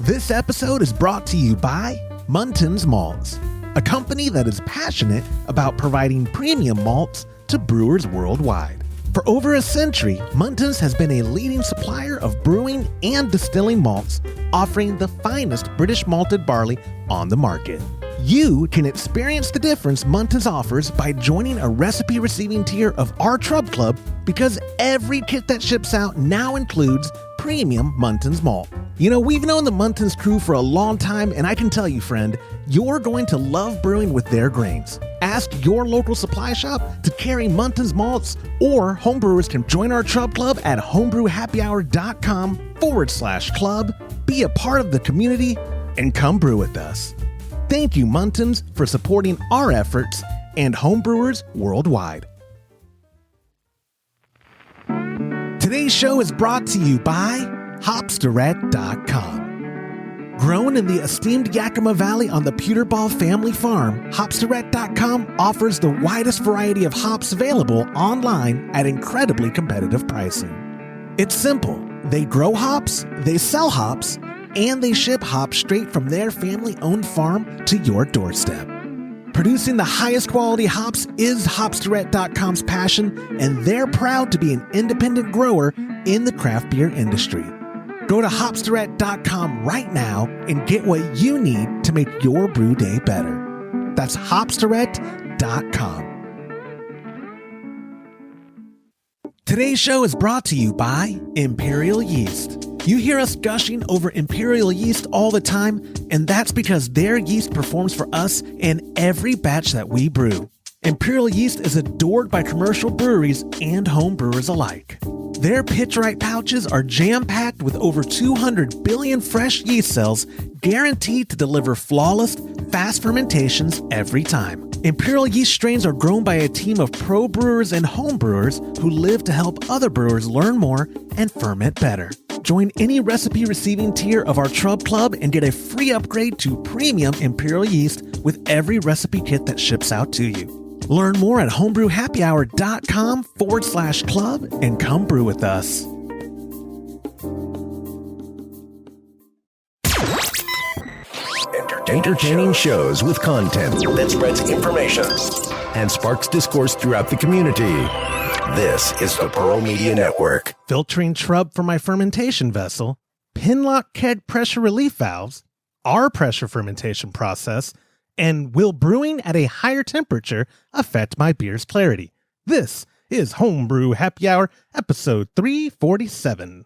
This episode is brought to you by Muntins Malts, a company that is passionate about providing premium malts to brewers worldwide. For over a century, Muntins has been a leading supplier of brewing and distilling malts, offering the finest British malted barley on the market. You can experience the difference Muntins offers by joining a recipe receiving tier of our Trub Club, because every kit that ships out now includes premium Muntins malt. You know, we've known the Muntins crew for a long time, and I can tell you, friend, you're going to love brewing with their grains. Ask your local supply shop to carry Muntins malts, or homebrewers can join our Trub Club at homebrewhappyhour.com/club, be a part of the community, and come brew with us. Thank you, Muntins, for supporting our efforts and homebrewers worldwide. Today's show is brought to you by Hopsdirect.com. Grown in the esteemed Yakima Valley on the Peterball family farm, Hopsdirect.com offers the widest variety of hops available online at incredibly competitive pricing. It's simple. They grow hops, they sell hops, and they ship hops straight from their family-owned farm to your doorstep. Producing the highest quality hops is Hopsdirect.com's passion, and they're proud to be an independent grower in the craft beer industry. Go to Hopsdirect.com right now and get what you need to make your brew day better. That's Hopsdirect.com. Today's show is brought to you by Imperial Yeast. You hear us gushing over Imperial Yeast all the time, and that's because their yeast performs for us in every batch that we brew. Imperial Yeast is adored by commercial breweries and home brewers alike. Their pitch-right pouches are jam-packed with over 200 billion fresh yeast cells, guaranteed to deliver flawless, fast fermentations every time. Imperial Yeast strains are grown by a team of pro brewers and home brewers who live to help other brewers learn more and ferment better. Join any recipe receiving tier of our Trub Club and get a free upgrade to premium Imperial Yeast with every recipe kit that ships out to you. Learn more at homebrewhappyhour.com/club and come brew with us. Entertaining shows with content that spreads information and sparks discourse throughout the community. This is the Pearl Media Network. Filtering Trub for my fermentation vessel, Pinlock keg pressure relief valves, our pressure fermentation process, and will brewing at a higher temperature affect my beer's clarity? This is Homebrew Happy Hour, episode 347.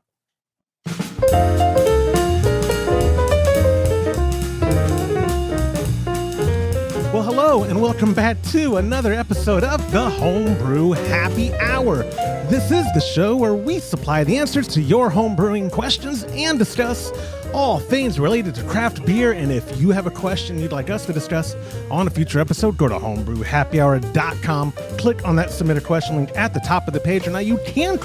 Well, hello, and welcome back to another episode of the Homebrew Happy Hour. This is the show where we supply the answers to your homebrewing questions and discuss all things related to craft beer. And if you have a question you'd like us to discuss on a future episode, go to homebrewhappyhour.com, click on that submit a question link at the top of the page. And now you can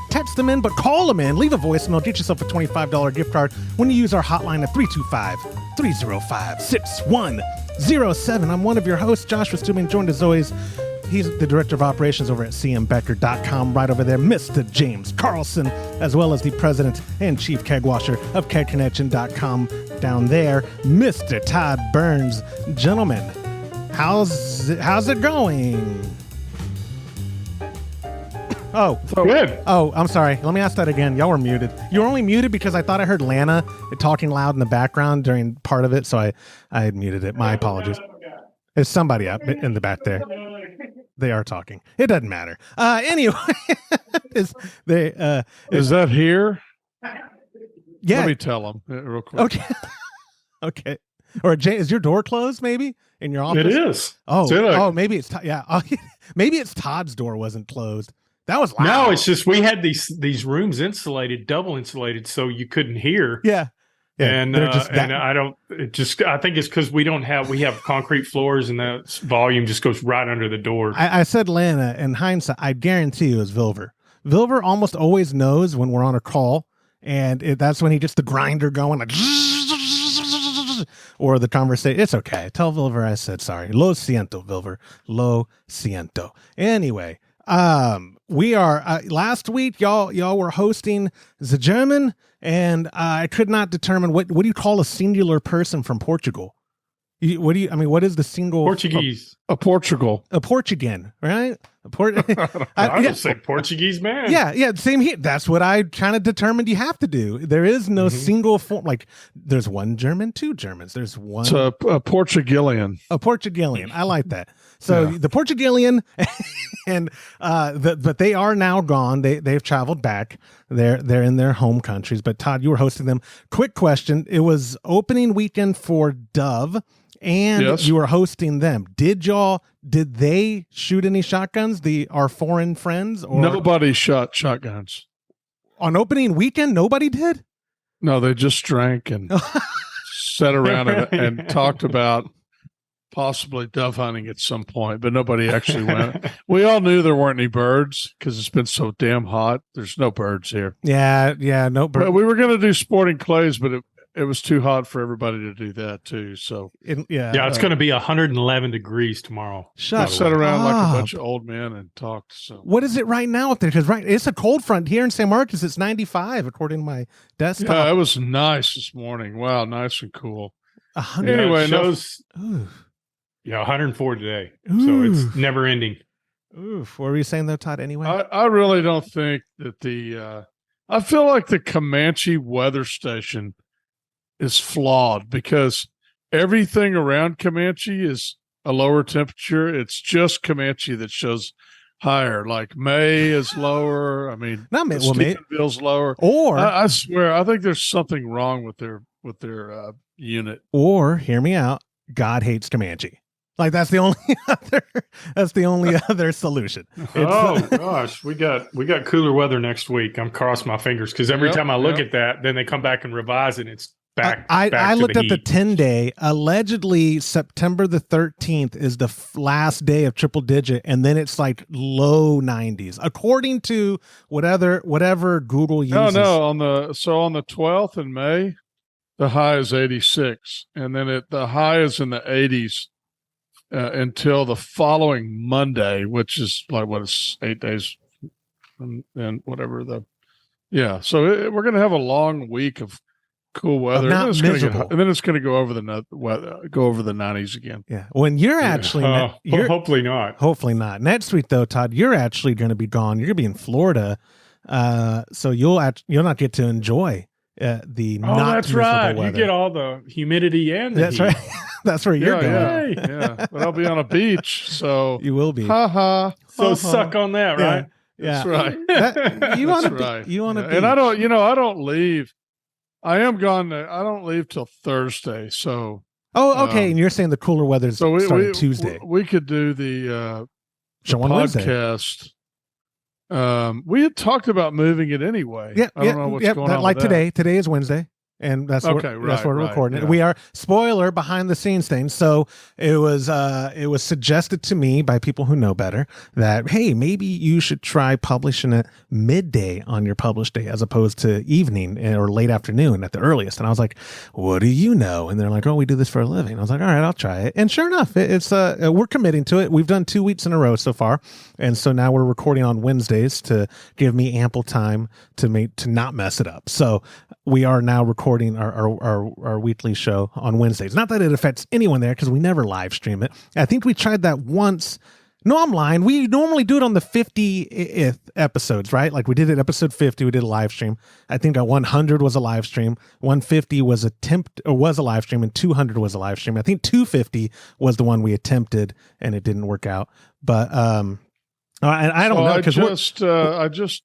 text them in, but call them in, leave a voicemail, get yourself a $25 gift card when you use our hotline at 325-305-6107. I'm one of your hosts, Joshua Stewman, joined as always. He's the director of operations over at cmbecker.com, right over there, Mr. James Carlson, as well as the president and chief keg washer of kegconnection.com down there, Mr. Todd Burns. Gentlemen, how's it going? Oh, good. Oh, I'm sorry. Let me ask that again. Y'all were muted. You were only muted because I thought I heard Lana talking loud in the background during part of it, so I had muted it. My apologies. There's somebody up in the back there. They are talking. It doesn't matter. Anyway, is that here? Yeah. Let me tell them real quick. Okay. Okay. Or is your door closed? Maybe in your office. It is. Oh, maybe it's maybe it's Todd's door wasn't closed. That was loud. No, it's just we had these rooms insulated, double insulated, so you couldn't hear. Yeah. And I think it's because we have concrete floors, and the volume just goes right under the door. I said Lana, in hindsight, I guarantee you it was Vilver. Vilver almost always knows when we're on a call, and that's when he gets the grinder going, like, or the conversation. It's okay. Tell Vilver I said sorry. Lo siento, Vilver. Lo siento. Anyway, we are last week y'all were hosting the German, and I could not determine what do you call a singular person from Portugal? What is the single Portuguese? A Portugal. A Portuguese, right? I just say Portuguese man. Yeah, same here. That's what I kind of determined you have to do. There is no single form. Like, there's one German, two Germans. There's one. It's a Portugalian. A Portugalian. I like that. So the Portugalian, and but they are now gone. They've traveled back. They're in their home countries. But Todd, you were hosting them. Quick question: it was opening weekend for Dove, and you were hosting them. Did they shoot any shotguns? Our foreign friends? Or nobody shot shotguns on opening weekend. Nobody did. No, they just drank and sat around and talked about possibly dove hunting at some point, but nobody actually went. We all knew there weren't any birds because it's been so damn hot. There's no birds here. Yeah, no birds. But we were going to do sporting clays, but it was too hot for everybody to do that too. So it's going to be 111 degrees tomorrow. Sat around like a bunch of old men and talked. So what is it right now up there? Because it's a cold front here in San Marcos. It's 95 according to my desktop. Yeah, it was nice this morning. Wow, nice and cool. 100. Anyway, Yeah, 104 today. Ooh. So it's never ending. Oof. What were you saying though, Todd, anyway? I really don't think that I feel like the Comanche weather station is flawed because everything around Comanche is a lower temperature. It's just Comanche that shows higher. Like May is lower. I mean, not May. Well, Stephenville's lower. Or I swear, I think there's something wrong with their unit. Or hear me out. God hates Comanche. Like that's the only other solution. Gosh, we got cooler weather next week. I'm crossing my fingers because every time I look at that, then they come back and revise it. It's back. I looked at the 10-day. Allegedly, September the 13th is the last day of triple digit, and then it's like low 90s, according to whatever Google uses. No, on the 12th in May, the high is 86, and then the high is in the 80s. Until the following Monday, which is like it's 8 days, and whatever So we're going to have a long week of cool weather, and then it's going to go over the 90s again. Yeah, when you're actually, hopefully not. Hopefully not. Next week though, Todd, you're actually going to be gone. You're going to be in Florida, so you'll not get to enjoy that's right. Weather. You get all the humidity and the that's heat. Right. That's where you're going. Yeah. But I'll be on a beach, so you will be. So suck on that, right? Yeah. That's right. You want to be. And I don't leave. I am gone. I don't leave till Thursday. So. Oh, okay. And you're saying the cooler weather's starting Tuesday. We could do the show on podcast. Wednesday. We had talked about moving it anyway. I don't know what's going on. Like with today. Today is Wednesday. And that's what we're recording. Yeah. We are spoiler behind the scenes thing. So it was suggested to me by people who know better that, hey, maybe you should try publishing it midday on your published day as opposed to evening or late afternoon at the earliest. And I was like, what do you know? And they're like, oh, we do this for a living. I was like, all right, I'll try it. And sure enough, it's we're committing to it. We've done 2 weeks in a row so far. And so now we're recording on Wednesdays to give me ample time to not mess it up. So we are now recording our weekly show on Wednesdays. Not that it affects anyone there because we never live stream it. I think we tried that once. No, I'm lying. We normally do it on the 50th episodes, right? Like we did it episode 50. We did a live stream. I think 100 was a live stream. 150 was a live stream, and 200 was a live stream. I think 250 was the one we attempted, and it didn't work out. But I don't know because I just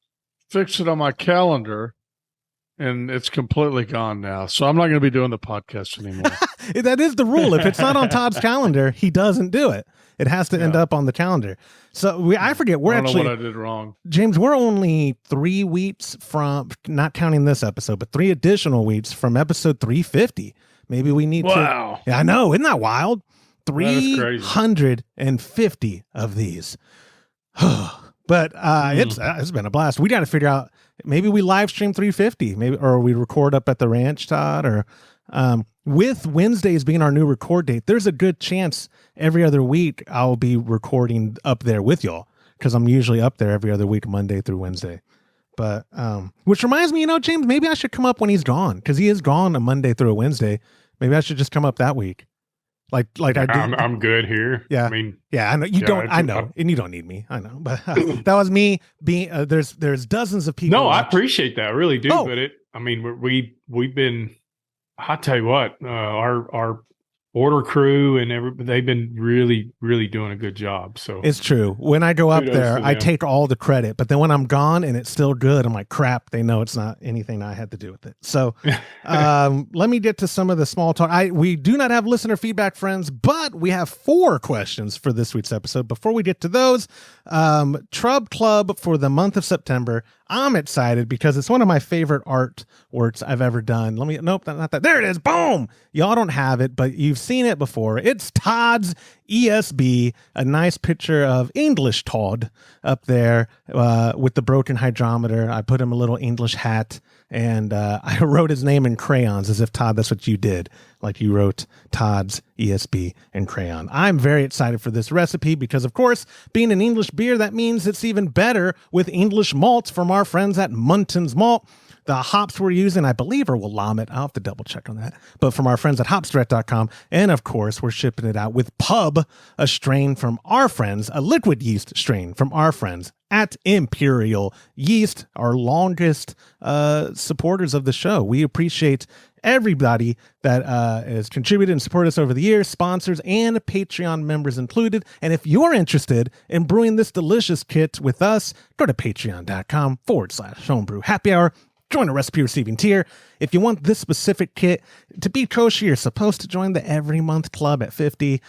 fixed it on my calendar. And it's completely gone now. So I'm not going to be doing the podcast anymore. That is the rule. If it's not on Todd's calendar, he doesn't do it. It has to end up on the calendar. So I forget. I don't know what I did wrong. James, we're only 3 weeks from, not counting this episode, but 3 additional weeks from episode 350. Maybe we need to. Yeah, I know. Isn't that wild? 350 of these. But it's been a blast. We got to figure out, maybe we live stream 350, or we record up at the ranch, Todd, or with Wednesdays being our new record date, there's a good chance every other week I'll be recording up there with y'all. because I'm usually up there every other week, Monday through Wednesday. But which reminds me, James, maybe I should come up when he's gone, because he is gone a Monday through a Wednesday. Maybe I should just come up that week. Like I did. I'm good here. Yeah. I mean, yeah, I know you don't. I know, and you don't need me. I know, but that was me being. There's dozens of people. No, I appreciate that. I really do. Oh. But we've been. I tell you what, our order crew and they've been really, really doing a good job. So it's true. When I go up there, I take all the credit, but then when I'm gone and it's still good, I'm like, crap, they know it's not anything I had to do with it. So let me get to some of the small talk. We do not have listener feedback, friends, but we have 4 questions for this week's episode. Before we get to those, Trub Club for the month of September. I'm excited because it's one of my favorite artworks I've ever done. Nope, not that. There it is. Boom. Y'all don't have it, but you've seen it before. It's Todd's ESB, a nice picture of English Todd up there with the broken hydrometer. I put him a little English hat, and I wrote his name in crayons as if, Todd, that's what you did. Like you wrote Todd's ESB in crayon. I'm very excited for this recipe because, of course, being an English beer, that means it's even better with English malts from our friends at Munton's Malt. The hops we're using, I believe, are Willamette. I'll have to double check on that. But from our friends at hopsdirect.com. And of course, we're shipping it out with Pub, a strain from our friends, a liquid yeast strain from our friends at Imperial Yeast, our longest supporters of the show. We appreciate everybody that has contributed and supported us over the years, sponsors and Patreon members included. And if you're interested in brewing this delicious kit with us, go to patreon.com/homebrew happy hour. Join a recipe receiving tier. If you want this specific kit to be kosher, you're supposed to join the every month club at $50.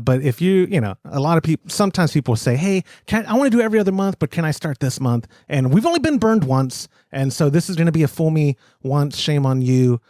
But if a lot of people, sometimes people say, hey, I want to do every other month, but can I start this month? And we've only been burned once. And so this is going to be a fool me once, shame on you.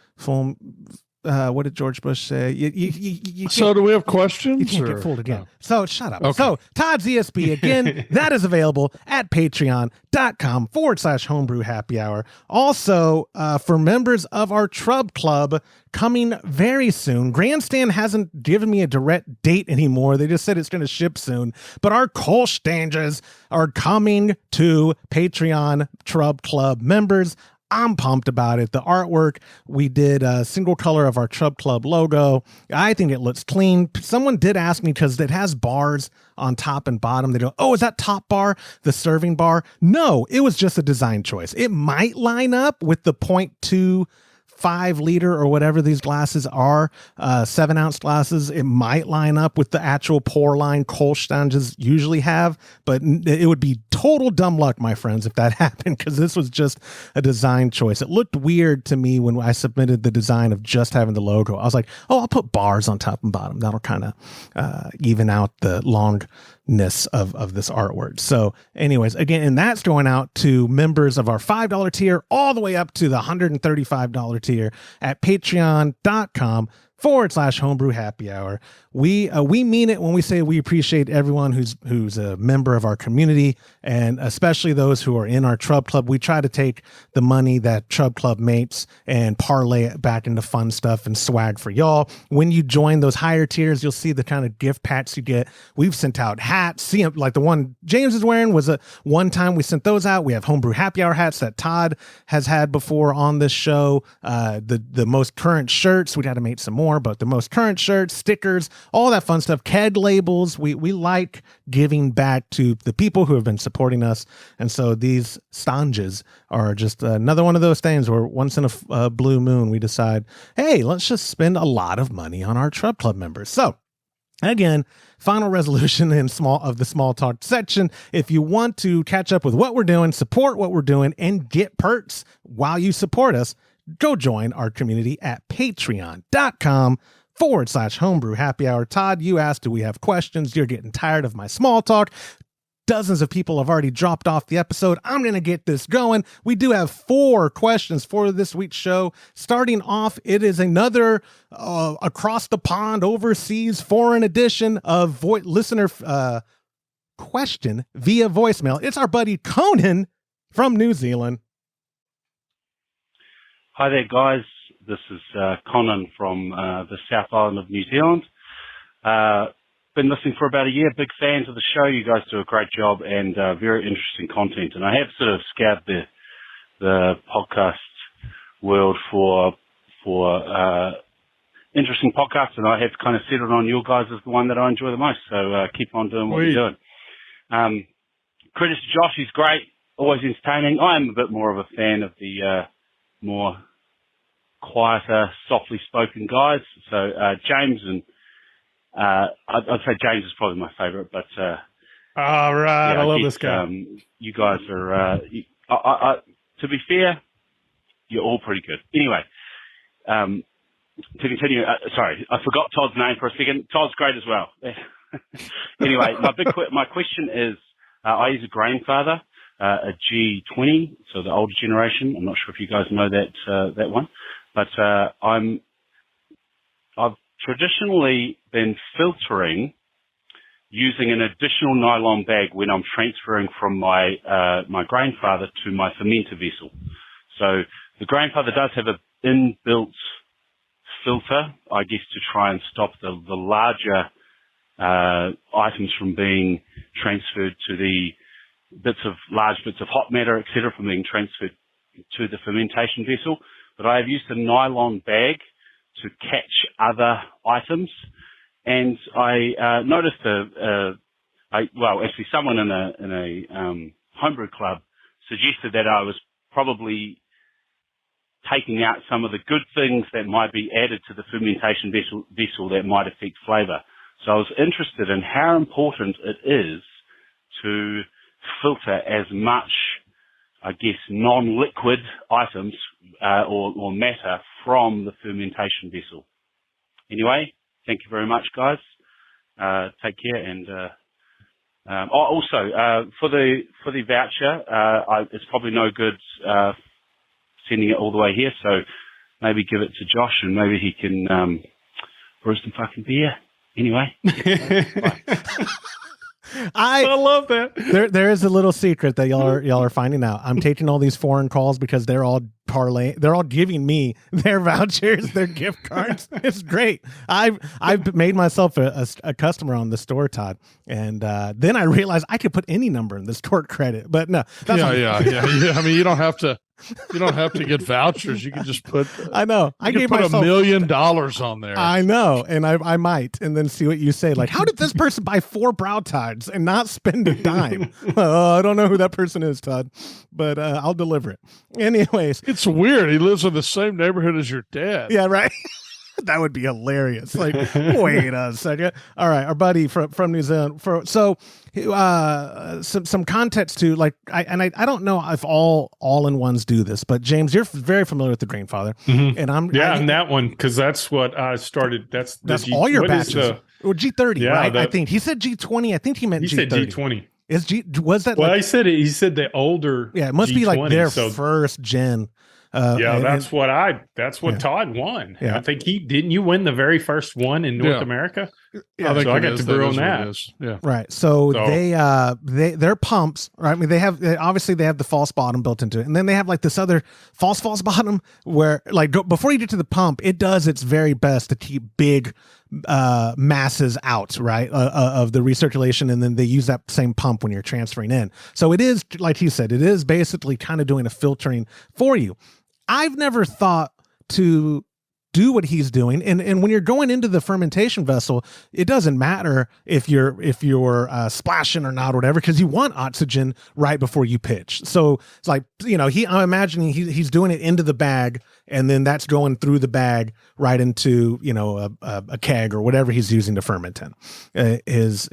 What did George Bush say? You so do we have questions? You can't get fooled again. No. So shut up. Okay. So Todd's ESB, again, that is available at patreon.com/homebrew happy hour. Also, for members of our Trub Club, coming very soon. Grandstand hasn't given me a direct date anymore. They just said it's going to ship soon. But our Kolstanges are coming to Patreon Trub Club members. I'm pumped about it. The artwork, we did a single color of our Trub Club logo. I think it looks clean. Someone did ask me because it has bars on top and bottom. They go, oh, is that top bar the serving bar? No, it was just a design choice. It might line up with the 0.25 liter or whatever these glasses are, 7-ounce glasses. It might line up with the actual pour line Kolstanges usually have, but it would be total dumb luck, my friends, if that happened, because this was just a design choice. It looked weird to me when I submitted the design of just having the logo. I was like, oh, I'll put bars on top and bottom. That'll kind of even out the longness of this artwork. So anyways, again, and that's going out to members of our $5 tier all the way up to the $135 tier at patreon.com/homebrew happy hour. We mean it when we say we appreciate everyone who's a member of our community, and especially those who are in our Trub Club. We try to take the money that Trub Club makes and parlay it back into fun stuff and swag for y'all. When you join those higher tiers, you'll see the kind of gift packs you get. We've sent out hats. See, like the one James is wearing was one time we sent those out. We have Homebrew Happy Hour hats that Todd has had before on this show. The most current shirts, we got to make some more, but the most current shirts, stickers, all that fun stuff, keg labels. We like giving back to the people who have been supporting us. And so these stanges are just another one of those things where once in a blue moon, we decide, hey, let's just spend a lot of money on our Trub Club members. So again, final resolution in the small talk section. If you want to catch up with what we're doing, support what we're doing, and get perks while you support us, go join our community at patreon.com/homebrew happy hour. Todd, you asked, do we have questions? You're getting tired of my small talk. Dozens of people have already dropped off the episode. I'm going to get this going. We do have 4 questions for this week's show. Starting off, it is another across the pond, overseas, foreign edition of listener question via voicemail. It's our buddy Conan from New Zealand. Hi there, guys. This is Conan from the South Island of New Zealand. been listening for about a year. Big fans of the show. You guys do a great job and very interesting content. And I have sort of scoured the podcast world for interesting podcasts, and I have kind of settled on your guys as the one that I enjoy the most. So keep on doing what you're doing. Credit to Josh, he's great, always entertaining. I am a bit more of a fan of the more quieter, softly spoken guys. So James and I'd say James is probably my favourite, but all right, I love this guy. You guys are, to be fair, you're all pretty good. Anyway, to continue, sorry, I forgot Todd's name for a second. Todd's great as well. Anyway, my question is, I use a Grainfather, a G20, so the older generation. I'm not sure if you guys know that one, but I've traditionally been filtering using an additional nylon bag when I'm transferring from my Grainfather to my fermenter vessel. So the Grainfather does have an inbuilt filter, I guess, to try and stop the larger items from being transferred to the large bits of hot matter, etc., from being transferred to the fermentation vessel. But I have used a nylon bag to catch other items, and I noticed actually someone in a homebrew club suggested that I was probably taking out some of the good things that might be added to the fermentation vessel that might affect flavour. So I was interested in how important it is to filter as much, I guess, non-liquid items or matter from the fermentation vessel. Anyway, thank you very much, guys. Take care. And also for the voucher, it's probably no good sending it all the way here. So maybe give it to Josh, and maybe he can brew some fucking beer. Anyway. Bye. I love that. There is a little secret that y'all are finding out. I'm taking all these foreign calls because they're all giving me their vouchers, their gift cards. It's great. I've made myself a customer on the store, Todd, and then I realized I could put any number in the store credit. But no, that's yeah. I mean, you don't have to get vouchers. You can just put. I know. I gave put myself $1 million on there. I know, and I might, and then see what you say. Like, how did this person buy 4 brow tides and not spend a dime? I don't know who that person is, Todd, but I'll deliver it. Anyways, it's weird. He lives in the same neighborhood as your dad. Yeah, right. That would be hilarious. Like, wait a second. All right, our buddy from New Zealand. Some context to, like, I don't know if all in ones do this, but James, you're very familiar with the Grainfather, and and that one, because that's what I started. That's all your batches. Or G30, right? I think he said G20. I think he meant G30. He said G20. Was that? Well, he said the older. Yeah, it must G20, be like their first gen. That's what Todd won. Yeah. I think didn't you win the very first one in North America? Yeah, so I got to brew on that. Yeah. Right. So they're pumps, right? I mean, they have the false bottom built into it. And then they have like this other false bottom where, like, before you get to the pump, it does its very best to keep big masses out, right, of the recirculation, and then they use that same pump when you're transferring in. So it is, like he said, it is basically kind of doing a filtering for you. I've never thought to do what he's doing, and when you're going into the fermentation vessel, it doesn't matter if you're splashing or not or whatever, because you want oxygen right before you pitch. So it's like, I'm imagining he's doing it into the bag, and then that's going through the bag right into a keg or whatever he's using to ferment in, his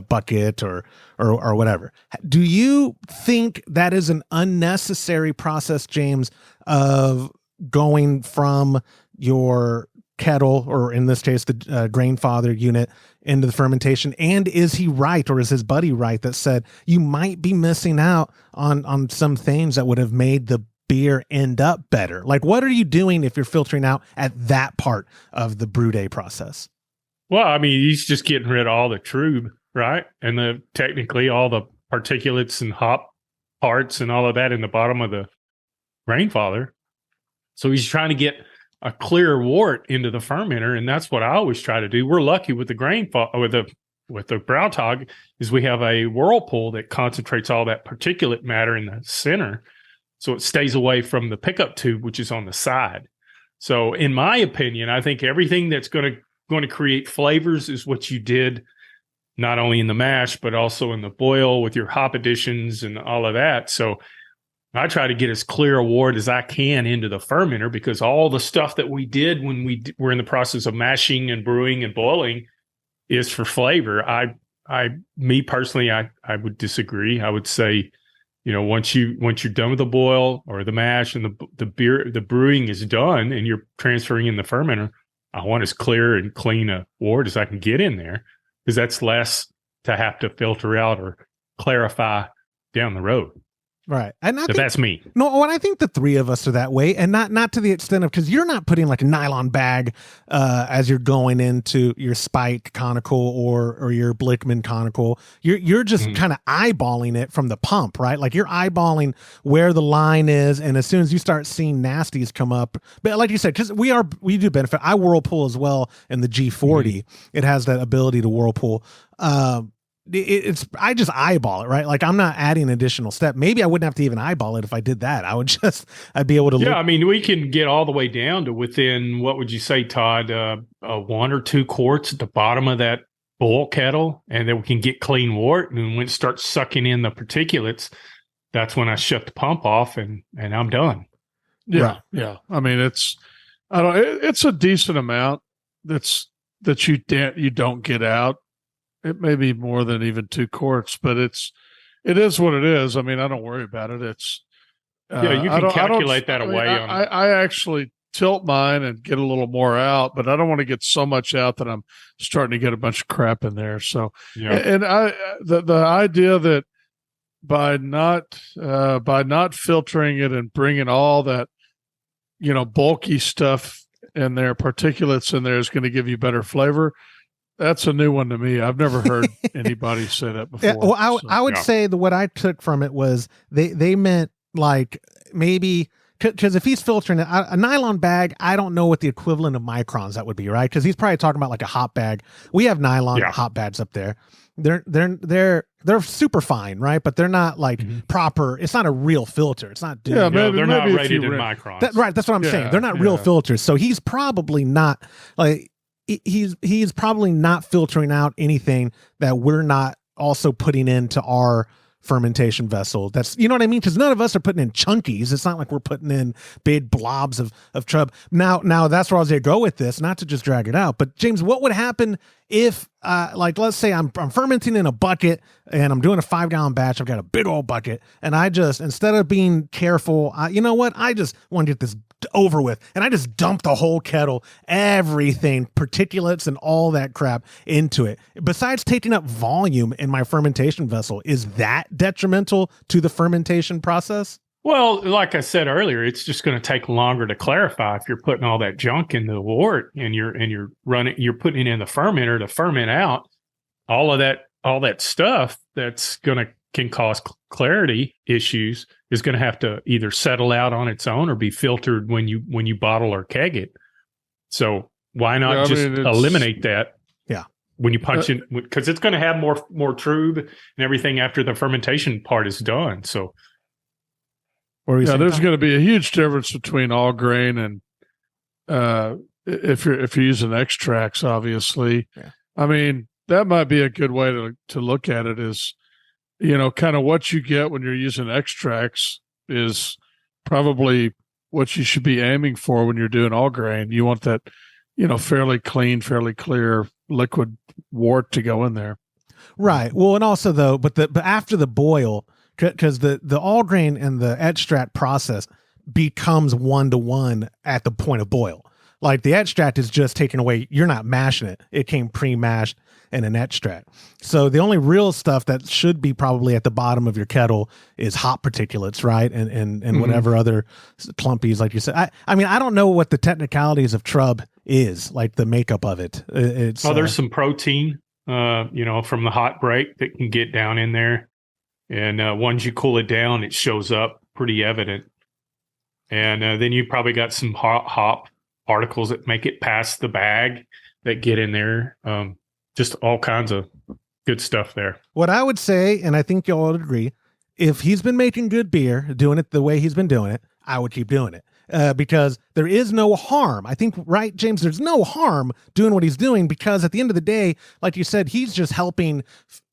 bucket or whatever. Do you think that is an unnecessary process, James, of going from your kettle, or in this case, the Grainfather unit, into the fermentation? And is he right, or is his buddy right, that said you might be missing out on some things that would have made the beer end up better? Like, what are you doing if you're filtering out at that part of the brew day process? Well, I mean, he's just getting rid of all the Trub, right? And technically all the particulates and hop parts and all of that in the bottom of the Grainfather. So he's trying to get a clear wort into the fermenter, and that's what I always try to do. We're lucky with the Grainfather, with the with the Brautag is we have a whirlpool that concentrates all that particulate matter in the center, so it stays away from the pickup tube, which is on the side. So, in my opinion, I think everything that's going to create flavors is what you did, not only in the mash but also in the boil with your hop additions and all of that. So, I try to get as clear a wort as I can into the fermenter, because all the stuff that we did when we were in the process of mashing and brewing and boiling is for flavor. Me personally, I would disagree. I would say, once you're done with the boil or the mash and the brewing is done and you're transferring in the fermenter, I want as clear and clean a wort as I can get in there, because that's less to have to filter out or clarify down the road. Right. And I think, that's me. No, and I think the three of us are that way, and not to the extent of, because you're not putting like a nylon bag as you're going into your Spike conical or your Blickman conical. You're just kind of eyeballing it from the pump, right? Like you're eyeballing where the line is, and as soon as you start seeing nasties come up, but like you said, because we do benefit. I whirlpool as well in the G40. It has that ability to whirlpool. I just eyeball it, right? Like I'm not adding an additional step. Maybe I wouldn't have to even eyeball it if I did that. I'd be able to. Yeah, I mean, we can get all the way down to within, what would you say, Todd? 1 or 2 quarts at the bottom of that boil kettle, and then we can get clean wort. And when it starts sucking in the particulates, that's when I shut the pump off and I'm done. Yeah, right. Yeah. I mean, it's a decent amount that you don't get out. It may be more than even 2 quarts, but it is what it is. I mean, I don't worry about it. It's you can calculate that away. I actually tilt mine and get a little more out, but I don't want to get so much out that I'm starting to get a bunch of crap in there. So, and the idea that by not filtering it and bringing all that, bulky stuff in there, particulates in there, is going to give you better flavor. That's a new one to me. I've never heard anybody say that before. Yeah, well, I would say that what I took from it was they meant like maybe, because if he's filtering it, a nylon bag, I don't know what the equivalent of microns that would be, right? Because he's probably talking about like a hop bag. We have nylon hop bags up there. They're super fine, right? But they're not like proper. It's not a real filter. It's not. They're not rated in microns. Right. That's what I'm saying. They're not real filters. So he's probably not like. He's probably not filtering out anything that we're not also putting into our fermentation vessel. That's, you know what I mean? Because none of us are putting in chunkies. It's not like we're putting in big blobs of Trub. Now that's where I was going to go with this, not to just drag it out. But James, what would happen if, like, let's say I'm fermenting in a bucket and I'm doing a 5-gallon batch. I've got a big old bucket, and I just, instead of being careful, you know what? I just want to get this over with, and I just dump the whole kettle, everything, particulates and all that crap into it. Besides taking up volume in my fermentation vessel, is that detrimental to the fermentation process? Well, like I said earlier, it's just going to take longer to clarify if you're putting all that junk in the wort and you're putting it in the fermenter to ferment out all that stuff that's can cause clarity issues, is going to have to either settle out on its own or be filtered when you bottle or keg it. So why not eliminate that? Yeah. When you punch in, because it's going to have more Trub and everything after the fermentation part is done. So there's going to be a huge difference between all grain and if you're using extracts, obviously. Yeah. I mean, that might be a good way to look at it, is, kind of what you get when you're using extracts is probably what you should be aiming for when you're doing all grain. You want that, fairly clean, fairly clear liquid wort to go in there. Right. Well, and also though, but after the boil, because the all grain and the extract process becomes 1-to-1 at the point of boil. Like the extract is just taken away. You're not mashing it. It came pre-mashed in an extract. So the only real stuff that should be probably at the bottom of your kettle is hop particulates, right? And whatever other clumpies, like you said. I mean, I don't know what the technicalities of Trub is, like the makeup of it. There's some protein, from the hot break that can get down in there. And once you cool it down, it shows up pretty evident. And then you probably got some hop particles that make it past the bag that get in there. Just all kinds of good stuff there. What I would say, and I think y'all would agree, if he's been making good beer, doing it the way he's been doing it, I would keep doing it. Because there is no harm. I think, right, James, there's no harm doing what he's doing, because at the end of the day, like you said, he's just helping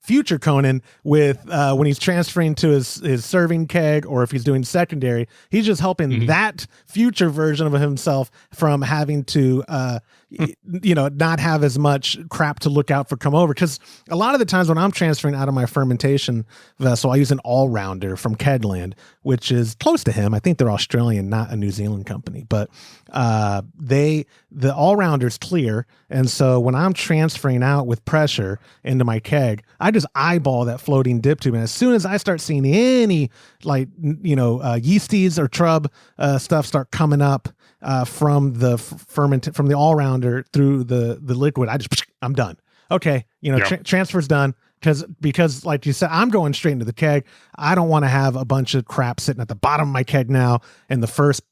future Conan with when he's transferring to his serving keg, or if he's doing secondary, he's just helping that future version of himself from having to not have as much crap to look out for come over. Because a lot of the times when I'm transferring out of my fermentation vessel, I use an all-rounder from Kedland, which is close to him. I think they're Australian, not a New Zealand company, but the all-rounder's clear. And so when I'm transferring out with pressure into my keg, I just eyeball that floating dip tube. And as soon as I start seeing any yeasties or Trub stuff start coming up from the from the all-rounder through the liquid, I'm done. Okay. Transfer's done. Because like you said, I'm going straight into the keg. I don't want to have a bunch of crap sitting at the bottom of my keg now, and the first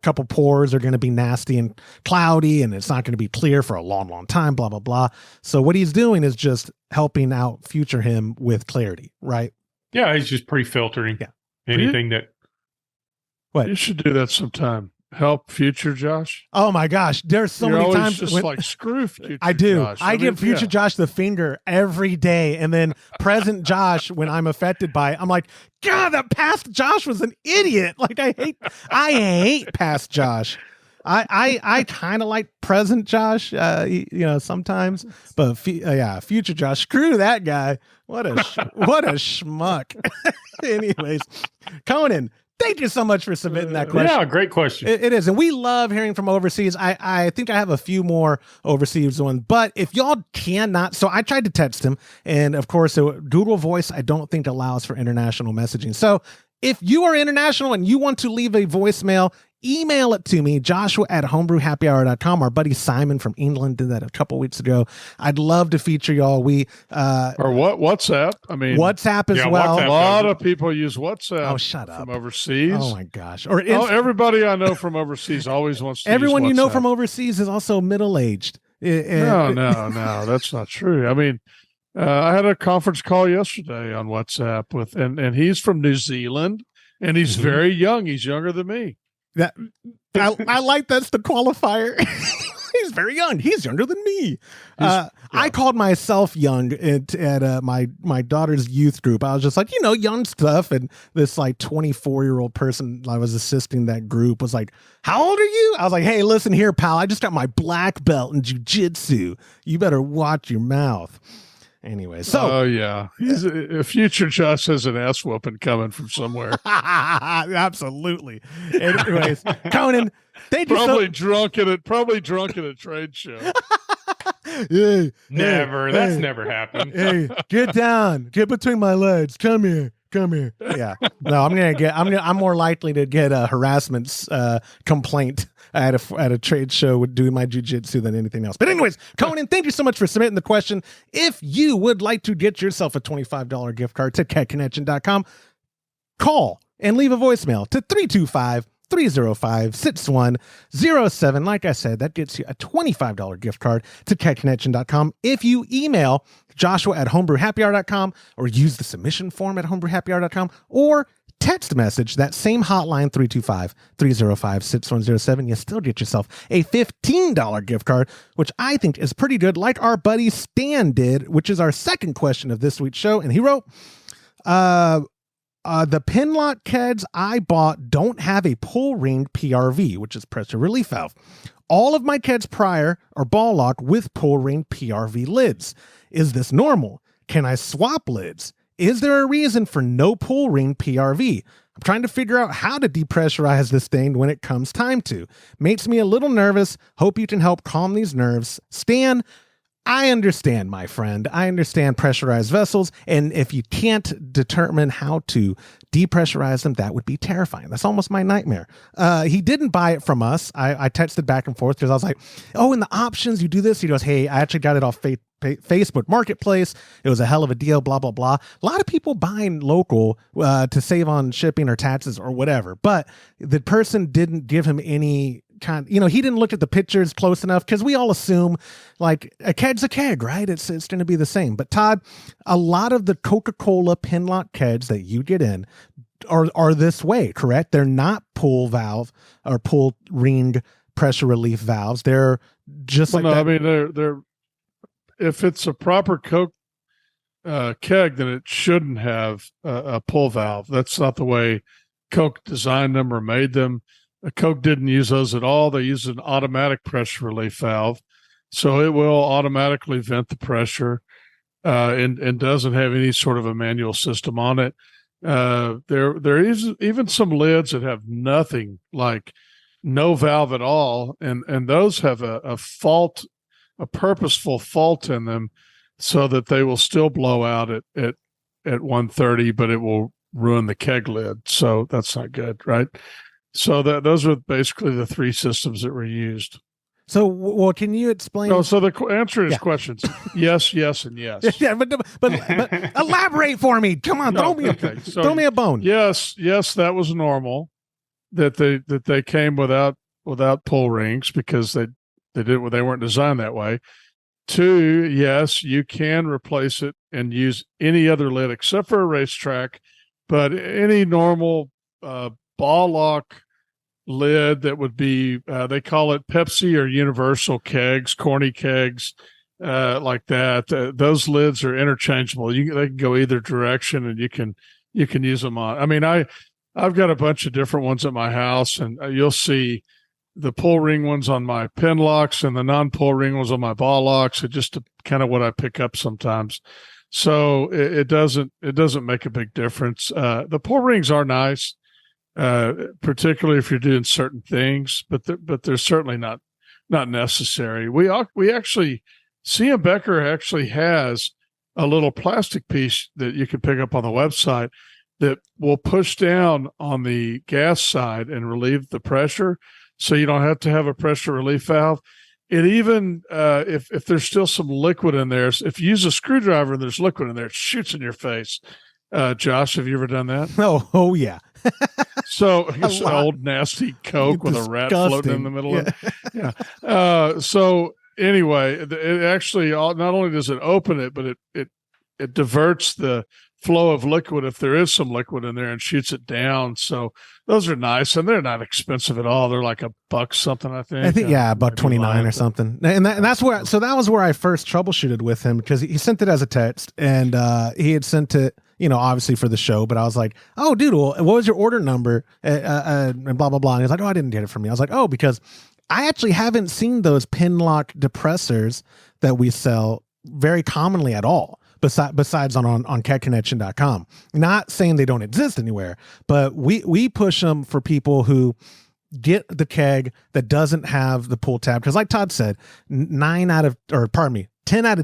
couple pours are going to be nasty and cloudy, and it's not going to be clear for a long, long time, blah, blah, blah. So what he's doing is just helping out future him with clarity, right? Yeah, he's just pre-filtering anything that... What? You should do that sometime. Help future Josh. Oh my gosh, there's so You're many always times just like screw future I do. Josh. I give future Josh the finger every day, and then present Josh, when I'm affected by it, I'm like, God, that past Josh was an idiot. Like I hate past Josh. I kind of like present Josh, sometimes, but future Josh, screw that guy. What a schmuck. Anyways, Conan, thank you so much for submitting that question. Yeah, great question. It is. And we love hearing from overseas. I think I have a few more overseas ones, but if y'all cannot, so I tried to text him, and of course, Google Voice, I don't think allows for international messaging. So if you are international and you want to leave a voicemail, email it to me, joshua@homebrewhappyhour.com. Our buddy Simon from England did that a couple weeks ago. I'd love to feature y'all. Or what? WhatsApp. I mean, WhatsApp as well. WhatsApp, a lot of people use WhatsApp. Oh, shut up. From overseas. Oh my gosh. Or everybody I know from overseas always wants to everyone use you know WhatsApp. from overseas is also middle-aged. No, that's not true. I mean, I had a conference call yesterday on WhatsApp and he's from New Zealand, and he's very young. He's younger than me. I like that's the qualifier. He's very young. He's younger than me. I called myself young at my daughter's youth group. I was just like, young stuff. And this like 24-year-old person I was assisting that group was like, how old are you? I was like, hey, listen here, pal. I just got my black belt in jiu-jitsu. You better watch your mouth. Anyway, so he's a future Josh has an ass whooping coming from somewhere. Absolutely. Anyways, Conan, thank you. Probably drunk at a trade show. That's never happened. Hey, get down. Get between my legs. Come here. Yeah. No, I'm more likely to get a harassment complaint at a trade show with doing my jiu-jitsu than anything else. But anyways, Conan, thank you so much for submitting the question. If you would like to get yourself a $25 gift card to ketconnection.com, call and leave a voicemail to 325-305-6107. Like I said, that gets you a $25 gift card to ketconnection.com. If you email joshua@homebrewhappyhour.com or use the submission form at homebrewhappyhour.com or text message that same hotline, 325-305-6107, you still get yourself a $15 gift card, which I think is pretty good, like our buddy Stan did, which is our second question of this week's show. And he wrote, the Pinlock kegs I bought don't have a pull ring PRV, which is pressure relief valve. All of my kegs prior are ball locked with pull ring PRV lids. Is this normal? Can I swap lids? Is there a reason for no pull ring PRV? I'm trying to figure out how to depressurize this thing when it comes time to. Makes me a little nervous. Hope you can help calm these nerves. Stan, I understand, my friend. I understand pressurized vessels, and if you can't determine how to depressurize them, that would be terrifying. That's almost my nightmare. He didn't buy it from us. I texted back and forth because I was like, oh, in the options, you do this? He goes, hey, I actually got it off Facebook Marketplace. It was a hell of a deal, blah, blah, blah. A lot of people buying local to save on shipping or taxes or whatever, but the person didn't give him any he didn't look at the pictures close enough, because we all assume like a keg's a keg, right? It's going to be the same. But Todd, a lot of the Coca-Cola pinlock kegs that you get in are this way, correct? They're not pull valve or pull ring pressure relief valves. They're just like that. I mean, they're if it's a proper Coke keg, then it shouldn't have a pull valve. That's not the way Coke designed them or made them. Coke didn't use those at all. They used an automatic pressure relief valve, so it will automatically vent the pressure and doesn't have any sort of a manual system on it. There is even some lids that have nothing, like no valve at all, and those have a fault, a purposeful fault in them, so that they will still blow out at 130, but it will ruin the keg lid. So that's not good, right? So those are basically the three systems that were used. So, well, can you explain? No, so the answer to his questions, yes, yes, and yes. Yeah, but elaborate for me. Come on, throw me a bone. Yes, that was normal. That they came without pull rings, because they weren't designed that way. 2, yes, you can replace it and use any other lid except for a racetrack, but any normal ball lock lid that would be, they call it Pepsi or Universal kegs, corny kegs, like that. Those lids are interchangeable. They can go either direction, and you can use them on. I mean, I've got a bunch of different ones at my house, and you'll see the pull ring ones on my pin locks and the non-pull ring ones on my ball locks. It's just kind of what I pick up sometimes. So it doesn't make a big difference. The pull rings are nice, particularly if you're doing certain things, but they're certainly not necessary. We actually, CM Becker actually has a little plastic piece that you can pick up on the website that will push down on the gas side and relieve the pressure, so you don't have to have a pressure relief valve. It even, if there's still some liquid in there, if you use a screwdriver and there's liquid in there, it shoots in your face. Josh, have you ever done that? Oh yeah. So it's an old nasty Coke with a rat floating in the middle of it. Yeah. So anyway, it actually, not only does it open it, but it diverts the flow of liquid, if there is some liquid in there, and shoots it down. So those are nice, and they're not expensive at all. They're like $1 something, I think. About 29 or something. And that's where, so that was where I first troubleshooted with him, because he sent it as a text, and he had sent it, obviously for the show, but I was like, oh dude, well, what was your order number? And blah, blah, blah. And he's like, oh, I didn't get it from you. I was like, oh, because I actually haven't seen those pin lock depressors that we sell very commonly at all. Besides on kegconnection.com. Not saying they don't exist anywhere, but we push them for people who get the keg that doesn't have the pull tab. Because like Todd said, 10 out of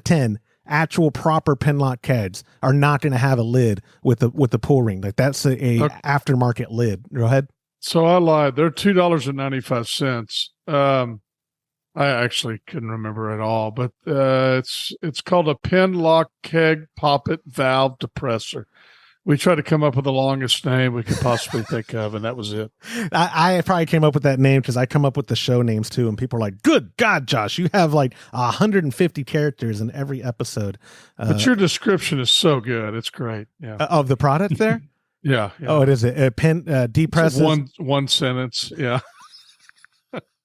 10 actual proper pinlock kegs are not going to have a lid with the pull ring. Like that's a aftermarket lid. Go ahead. So I lied. They're $2.95. I actually couldn't remember at all, but it's called a pin lock keg poppet valve depressor. We tried to come up with the longest name we could possibly think of, and that was it. I probably came up with that name because I come up with the show names too, and people are like, "Good God, Josh, you have like 150 characters in every episode." But your description is so good; it's great. Yeah, of the product there. Yeah. Oh, it is a pin depresses. One sentence. Yeah.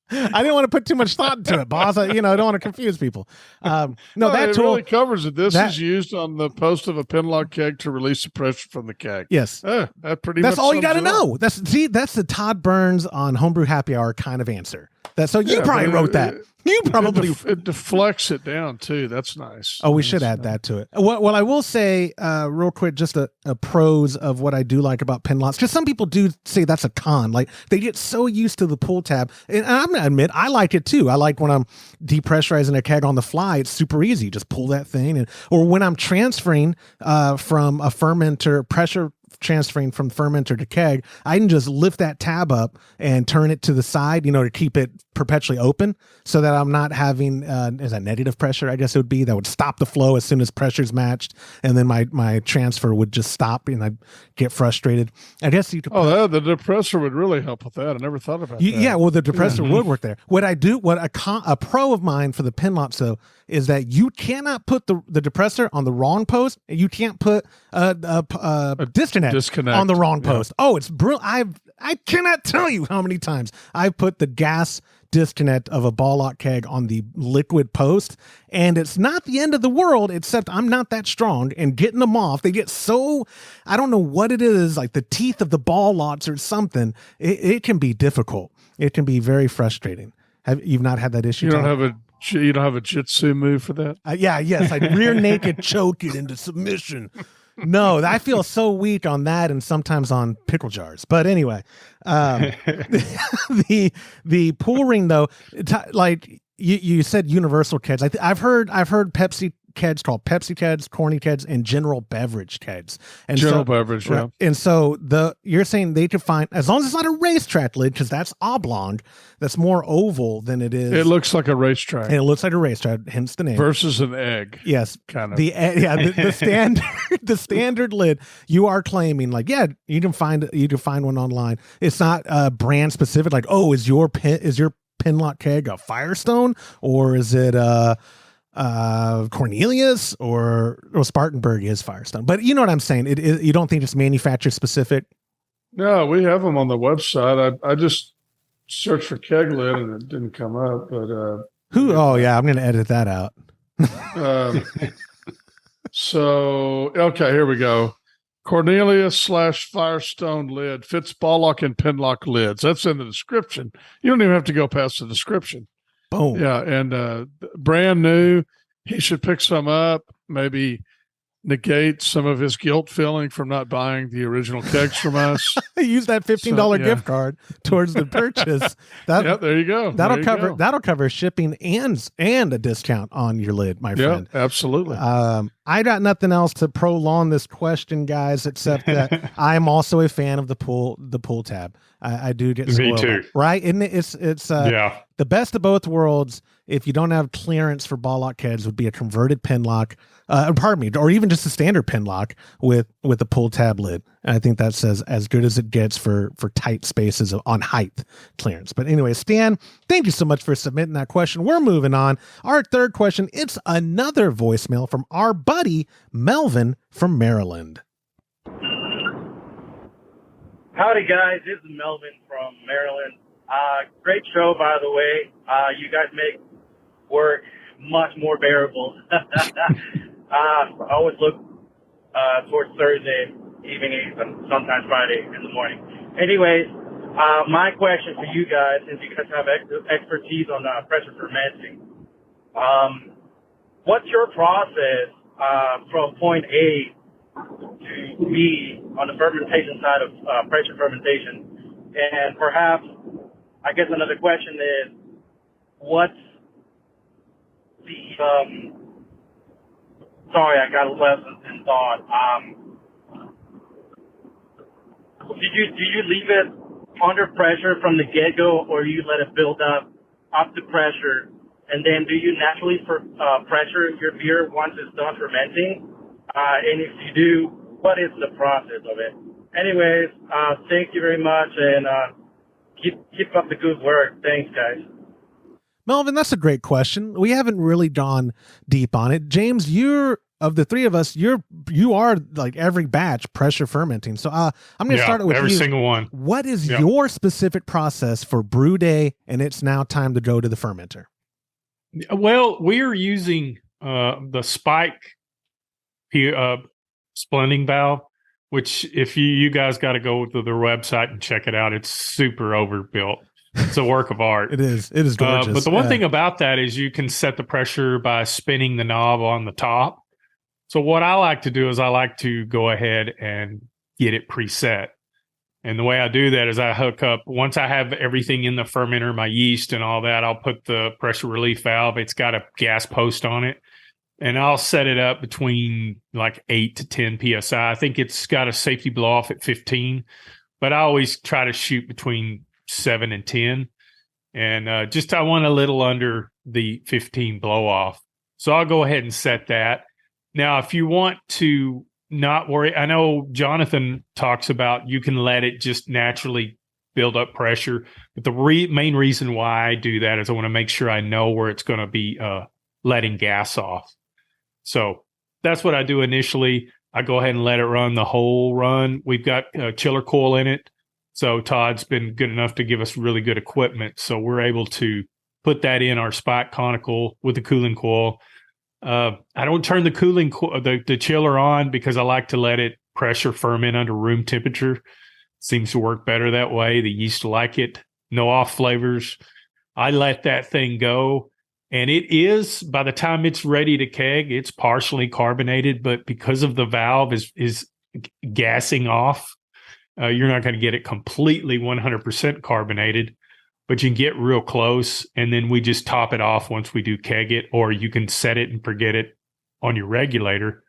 I didn't want to put too much thought into it, boss. I don't want to confuse people. No, that it tool really covers it. This is used on the post of a pinlock keg to release the pressure from the keg. Yes, that's all you got to know. That's the Todd Burns on Homebrew Happy Hour kind of answer. You probably wrote that. You probably it deflects it down too. That's nice. Oh, we should add that to it. Well, I will say real quick, just a pros of what I do like about pin locks, because some people do say that's a con. Like they get so used to the pull tab, and I'm gonna admit I like it too. I like when I'm depressurizing a keg on the fly. It's super easy. Just pull that thing, or when I'm transferring from a fermenter pressure. Transferring from fermenter to keg, I can just lift that tab up and turn it to the side, to keep it perpetually open so that I'm not having is that negative pressure, I guess it would be, that would stop the flow as soon as pressure's matched, and then my transfer would just stop and I'd get frustrated. I guess you could the depressor would really help with that. I never thought about that. Yeah, well, the depressor would work there. What a pro of mine for the pin locks though is that you cannot put the depressor on the wrong post, and you can't put a disconnect on the wrong post. Oh, it's brilliant. I cannot tell you how many times I've put the gas disconnect of a ball lock keg on the liquid post, and it's not the end of the world, except I'm not that strong, and getting them off, they get so, I don't know what it is, like the teeth of the ball locks or something. It can be difficult. It can be very frustrating. You've not had that issue? You don't have a jitsu move for that? Yes, I rear naked choke it into submission. No, I feel so weak on that, and sometimes on pickle jars. But anyway, the pool ring though, like you said, universal kegs. I've heard Pepsi kegs called Pepsi kegs, corny kegs, and general beverage kegs. And beverage, yeah. And so you're saying they could find, as long as it's not a racetrack lid, because that's oblong, that's more oval than it is. It looks like a racetrack. And it looks like a racetrack, hence the name. Versus an egg. Yes, kind of. The standard the standard lid. You are claiming like, yeah, you can find one online. It's not brand specific. Like, oh, is your pin lock keg a Firestone, or is it Cornelius, or Spartanburg is Firestone? But you know what I'm saying. You don't think it's manufacturer specific? No, we have them on the website. I just searched for keg lid and it didn't come up. But Oh yeah, I'm going to edit that out. So okay, here we go. Cornelius / Firestone lid fits ball lock and pin lock lids. That's in the description. You don't even have to go past the description. Boom. Yeah, and brand new. He should pick some up, maybe negate some of his guilt feeling from not buying the original kegs from us. Use that $15 gift card towards the purchase. There you go. That'll cover shipping and a discount on your lid, my friend. Yeah, absolutely. I got nothing else to prolong this question, guys, except that I'm also a fan of the pool tab. I do get spoiled. Me too. Right? And it's the best of both worlds. If you don't have clearance for ball lock kegs, would be a converted pin lock, or even just a standard pin lock with a pull tab lid. And I think that's as good as it gets for tight spaces on height clearance. But anyway, Stan, thank you so much for submitting that question. We're moving on. Our third question, it's another voicemail from our buddy Melvin from Maryland. Howdy, guys. This is Melvin from Maryland. Great show, by the way. You guys make work much more bearable. I always look towards Thursday evenings and sometimes Friday in the morning. Anyways, my question for you guys, since you guys have expertise on pressure fermenting, what's your process from point A to B on the fermentation side of pressure fermentation? And perhaps, I guess another question is, what's the, sorry, I got lost in thought. Do you leave it under pressure from the get-go, or you let it build up to pressure, and then do you naturally pressure your beer once it's done fermenting? And if you do, what is the process of it? Anyways, thank you very much, and keep up the good work. Thanks, guys. Melvin, that's a great question. We haven't really gone deep on it. James, you're, of the three of us, you are like every batch pressure fermenting. So I'm going to start it with every you. Single one. What is your specific process for brew day, and it's now time to go to the fermenter? Well, we are using the Spike splending valve, which if you guys got to go to their website and check it out, it's super overbuilt. It's a work of art. It is gorgeous. But the one thing about that is you can set the pressure by spinning the knob on the top. So what I like to do is I like to go ahead and get it preset. And the way I do that is I hook up, once I have everything in the fermenter, my yeast and all that, I'll put the pressure relief valve. It's got a gas post on it. And I'll set it up between like 8 to 10 PSI. I think it's got a safety blow off at 15, but I always try to shoot between 7 and 10. And I want a little under the 15 blow off. So I'll go ahead and set that. Now, if you want to not worry, I know Jonathan talks about you can let it just naturally build up pressure. But the main reason why I do that is I want to make sure I know where it's going to be letting gas off. So that's what I do initially. I go ahead and let it run the whole run. We've got a chiller coil in it. So Todd's been good enough to give us really good equipment. So we're able to put that in our spike conical with the cooling coil. I don't turn the cooling the chiller on because I like to let it pressure ferment under room temperature. Seems to work better that way. The yeast like it. No off flavors. I let that thing go. And it is, by the time it's ready to keg, it's partially carbonated, but because of the valve is gassing off, you're not going to get it completely 100% carbonated, but you can get real close. And then we just top it off once we do keg it, or you can set it and forget it on your regulator.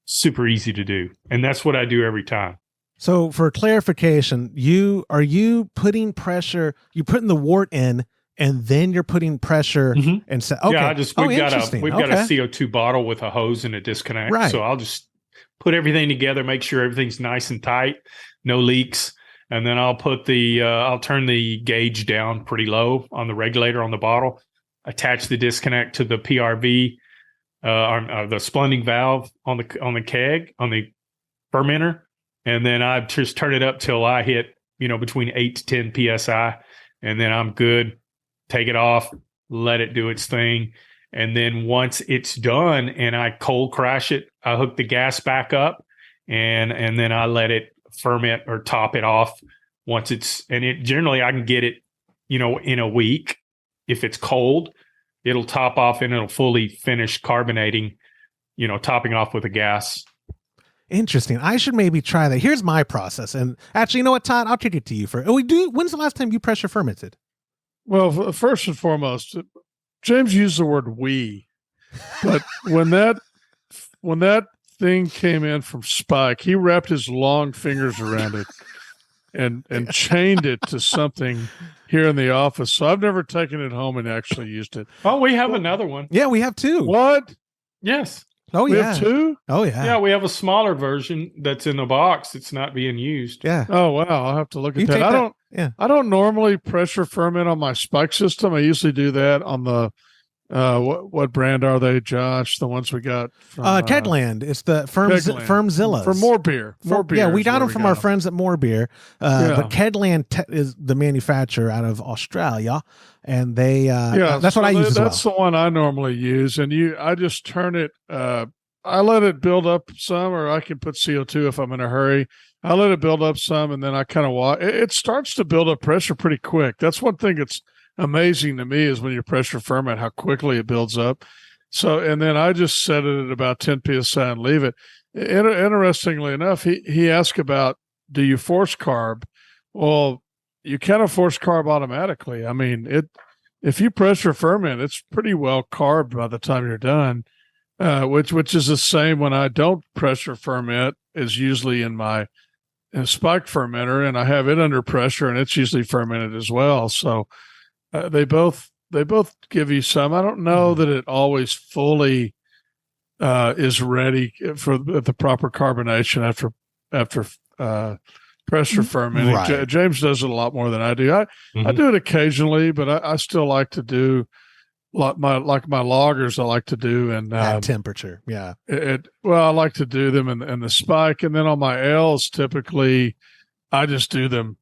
Super easy to do. And that's what I do every time. So for clarification, are you putting pressure, you putting the wort in, and then you're putting pressure and set. Okay. Yeah, we've got a CO2 bottle with a hose and a disconnect. Right. So I'll just put everything together, make sure everything's nice and tight, no leaks. And then I'll put I'll turn the gauge down pretty low on the regulator on the bottle, attach the disconnect to the PRV, the splending valve on the keg, on the fermenter. And then I just turn it up till I hit, between 8 to 10 PSI. And then I'm good. Take it off, let it do its thing. And then once it's done and I cold crash it, I hook the gas back up and then I let it ferment or top it off once generally I can get it, in a week. If it's cold, it'll top off and it'll fully finish carbonating, topping off with a gas. Interesting. I should maybe try that. Here's my process. And actually, you know what, Todd? I'll kick it to you when's the last time you pressure fermented? Well, first and foremost, James used the word "we," but when that thing came in from Spike, he wrapped his long fingers around it and chained it to something here in the office. So I've never taken it home and actually used it. Oh, we have another one. Yeah, we have two. What? Yes. Oh, we yeah. have two? Oh, yeah. Yeah, we have a smaller version that's in the box. It's not being used. Yeah. Oh, wow. I'll have to look at that. I don't normally pressure ferment on my Spike system. I usually do that on the what brand are they, Josh? The ones we got from Kegland. It's the Firmzillas. For more beer. Yeah, we got them from our friends at More Beer. But Kegland is the manufacturer out of Australia, and they that's what I use as well. That's the one I normally use, and I just turn it. I let it build up some, or I can put CO2 if I'm in a hurry. I let it build up some, and then I kind of watch. It starts to build up pressure pretty quick. That's one thing that's amazing to me is when you pressure ferment, how quickly it builds up. So, and then I just set it at about 10 PSI and leave it. Interestingly enough, he asked about, do you force carb? Well, you kind of force carb automatically. I mean, if you pressure ferment, it's pretty well carbed by the time you're done, which is the same when I don't pressure ferment, is usually in my spike fermenter, and I have it under pressure, and it's usually fermented as well. So they both give you some. I don't know that it always fully is ready for the proper carbonation after pressure fermenting. Right. James does it a lot more than I do. I do it occasionally, but I still like to do my lagers. I like to do at temperature. Yeah. I like to do them in the spike, and then on my ales, typically I just do them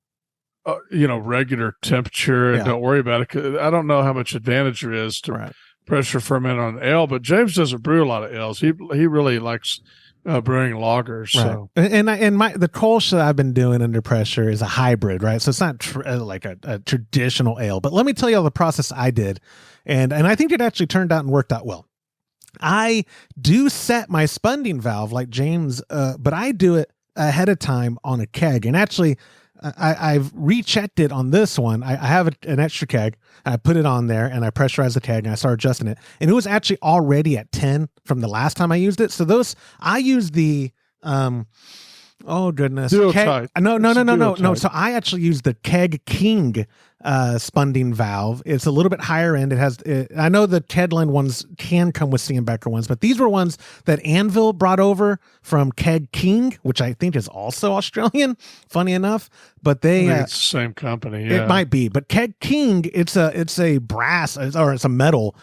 regular temperature and don't worry about it. 'Cause I don't know how much advantage there is to pressure ferment on ale, but James doesn't brew a lot of ales. He really likes brewing lagers. Right. So, and the Kolsch that I've been doing under pressure is a hybrid, right? So it's not like a traditional ale. But let me tell you all the process I did, and I think it actually turned out and worked out well. I do set my spunding valve like James, but I do it ahead of time on a keg, and actually. I've rechecked it on this one. I have an extra keg. I put it on there and I pressurized the keg and I started adjusting it. And it was actually already at 10 from the last time I used it. So I used the, oh goodness. Duo-type. No. So I actually used the Keg King spunding valve. It's a little bit higher end. I know the Kedlin ones can come with Steenbecker ones, but these were ones that Anvil brought over from Keg King, which I think is also Australian, funny enough. But they, it's the same company. Yeah. It might be, but Keg King, it's a brass or it's a metal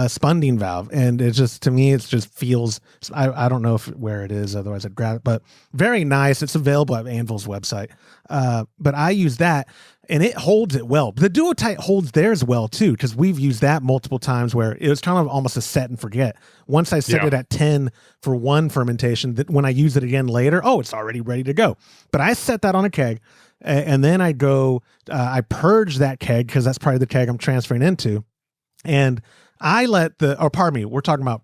spunding valve, and it just, to me, it just feels. I don't know where it is, otherwise I'd grab it. But very nice. It's available at Anvil's website. But I use that, and it holds it well. The Duotite holds theirs well too, because we've used that multiple times where it was kind of almost a set and forget. Once I set it at 10 for one fermentation, that when I use it again later, it's already ready to go. But I set that on a keg. And then I go, I purge that keg because that's probably the keg I'm transferring into. And I let we're talking about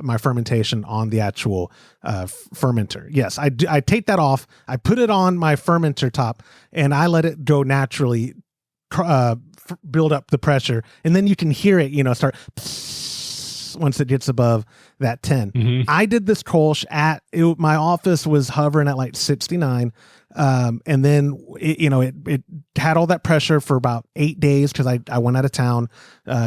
my fermentation on the actual fermenter. Yes, I take that off. I put it on my fermenter top and I let it go naturally, build up the pressure. And then you can hear it, start once it gets above that 10. Mm-hmm. I did this Kolsch my office was hovering at like 69. And then it had all that pressure for about 8 days because I went out of town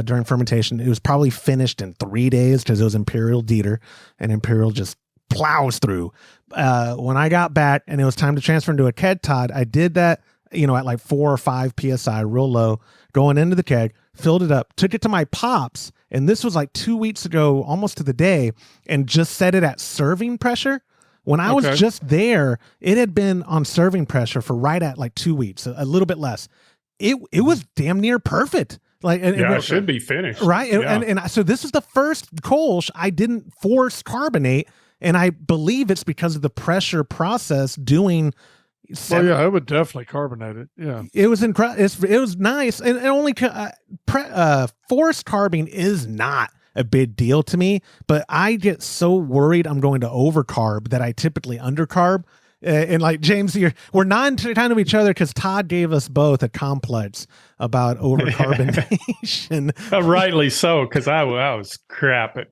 during fermentation. It was probably finished in 3 days because it was Imperial Dieter, and Imperial just plows through. When I got back and it was time to transfer into a keg Todd, I did that, at like 4 or 5 PSI, real low, going into the keg, filled it up, took it to my pops. And this was like 2 weeks ago, almost to the day, and just set it at serving pressure. When I was just there, it had been on serving pressure for right at like 2 weeks, a little bit less. It was damn near perfect. Like, it should be finished, right? Yeah. And so this is the first Kolsch I didn't force carbonate, and I believe it's because of the pressure process doing. I would definitely carbonate it. Yeah, it was incredible. It was nice, and only forced carbing is not a big deal to me, but I get so worried I'm going to overcarb that I typically undercarb. And like James, we're not kind of each other because Todd gave us both a complex about overcarbonation. Rightly so, because I was crap at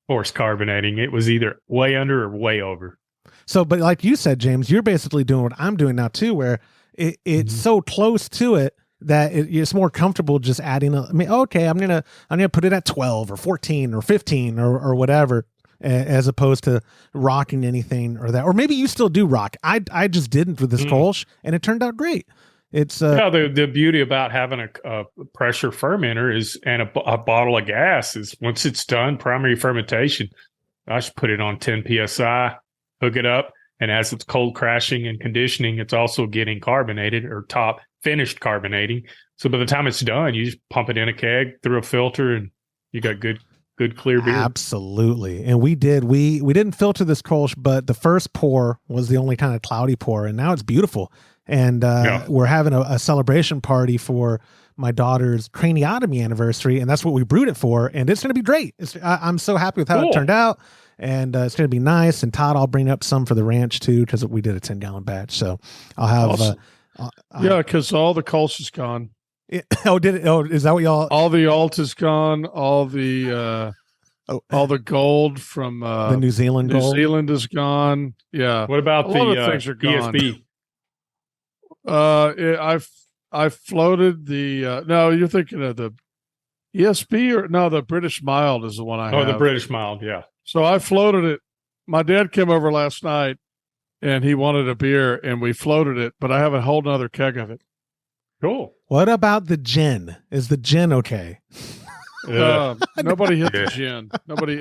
forced carbonating. It was either way under or way over. So, but like you said, James, you're basically doing what I'm doing now too, where it's so close to it that it's more comfortable just adding I'm gonna put it at 12 or 14 or 15 or whatever, as opposed to rocking anything or that. Or maybe you still do rock. I just didn't with this Kolsch, and it turned out great. It's the beauty about having a pressure fermenter and a bottle of gas is once it's done primary fermentation, I should put it on 10 psi, hook it up, and as it's cold crashing and conditioning, it's also getting carbonated or top finished carbonating. So by the time it's done, you just pump it in a keg through a filter, and you got good clear beer. Absolutely. And we didn't filter this Kolsch, but the first pour was the only kind of cloudy pour, and now it's beautiful. And we're having a celebration party for my daughter's craniotomy anniversary, and that's what we brewed it for, and it's going to be great. I'm so happy with how it turned out, and it's going to be nice. And Todd, I'll bring up some for the ranch too, because we did a 10-gallon batch, so I'll have awesome. Because all the Kolsch is gone. Is that what y'all? All the alt is gone. All the gold from the New Zealand gold. New Zealand is gone. Yeah. What about the things are gone. ESB? I floated the. No, you're thinking of the ESB or no? The British Mild is the one I have. Oh, the British Mild. Yeah. So I floated it. My dad came over last night, and he wanted a beer, and we floated it. But I have a whole nother keg of it. Cool. What about the gin? Is the gin okay? Nobody hit the gin. Nobody.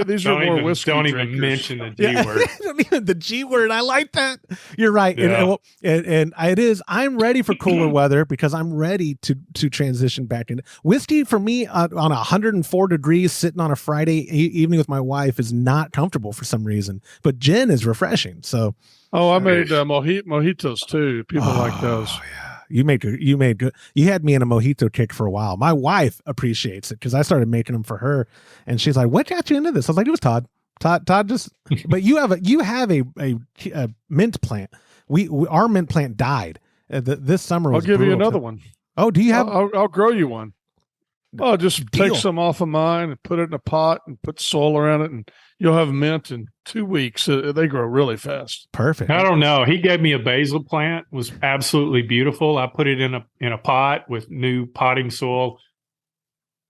These are more whiskey. Don't drinkers. even mention the G word. The G word. I like that. You're right. Yeah. And it is. I'm ready for cooler weather because I'm ready to transition back into whiskey. For me, on 104 degrees, sitting on a Friday evening with my wife is not comfortable for some reason. But gin is refreshing. So. Oh, I made mojitos too. People like those. Yeah. You made good. You had me in a mojito kick for a while. My wife appreciates it because I started making them for her, and she's like, "What got you into this?" I was like, "It was Todd. Todd just." But you have a mint plant. Our mint plant died this summer. I'll give you another one. Oh, do you have? I'll grow you one. Oh, just take some off of mine and put it in a pot and put soil around it, and you'll have mint in 2 weeks. They grow really fast. Perfect. I don't know. He gave me a basil plant. It was absolutely beautiful. I put it in a pot with new potting soil.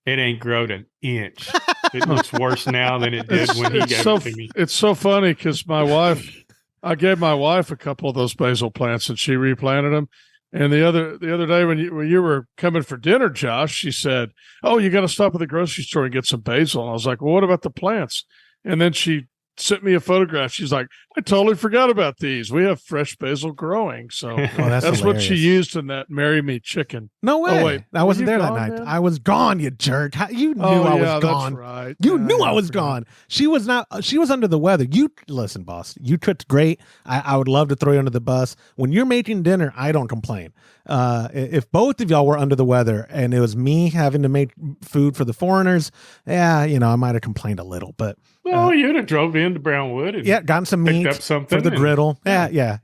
It ain't grown an inch. It looks worse now than it did when he gave it to me. It's so funny because I gave my wife a couple of those basil plants and she replanted them. And the other day when you were coming for dinner, Josh, she said, "Oh, you got to stop at the grocery store and get some basil." And I was like, "Well, what about the plants?" And then she sent me a photograph. She's like, "I totally forgot about these. We have fresh basil growing." So that's what she used in that "Marry Me" chicken. No way. Oh, wait. I wasn't there that gone, night. man? I was gone, you jerk. You knew I was gone. That's right. You knew I was gone. She was not. She was under the weather. You listen, boss. You cooked great. I would love to throw you under the bus. When you're making dinner, I don't complain. If both of y'all were under the weather and it was me having to make food for the foreigners, I might have complained a little. But you'd have drove into Brownwood and gotten some meat up something for the griddle. Yeah.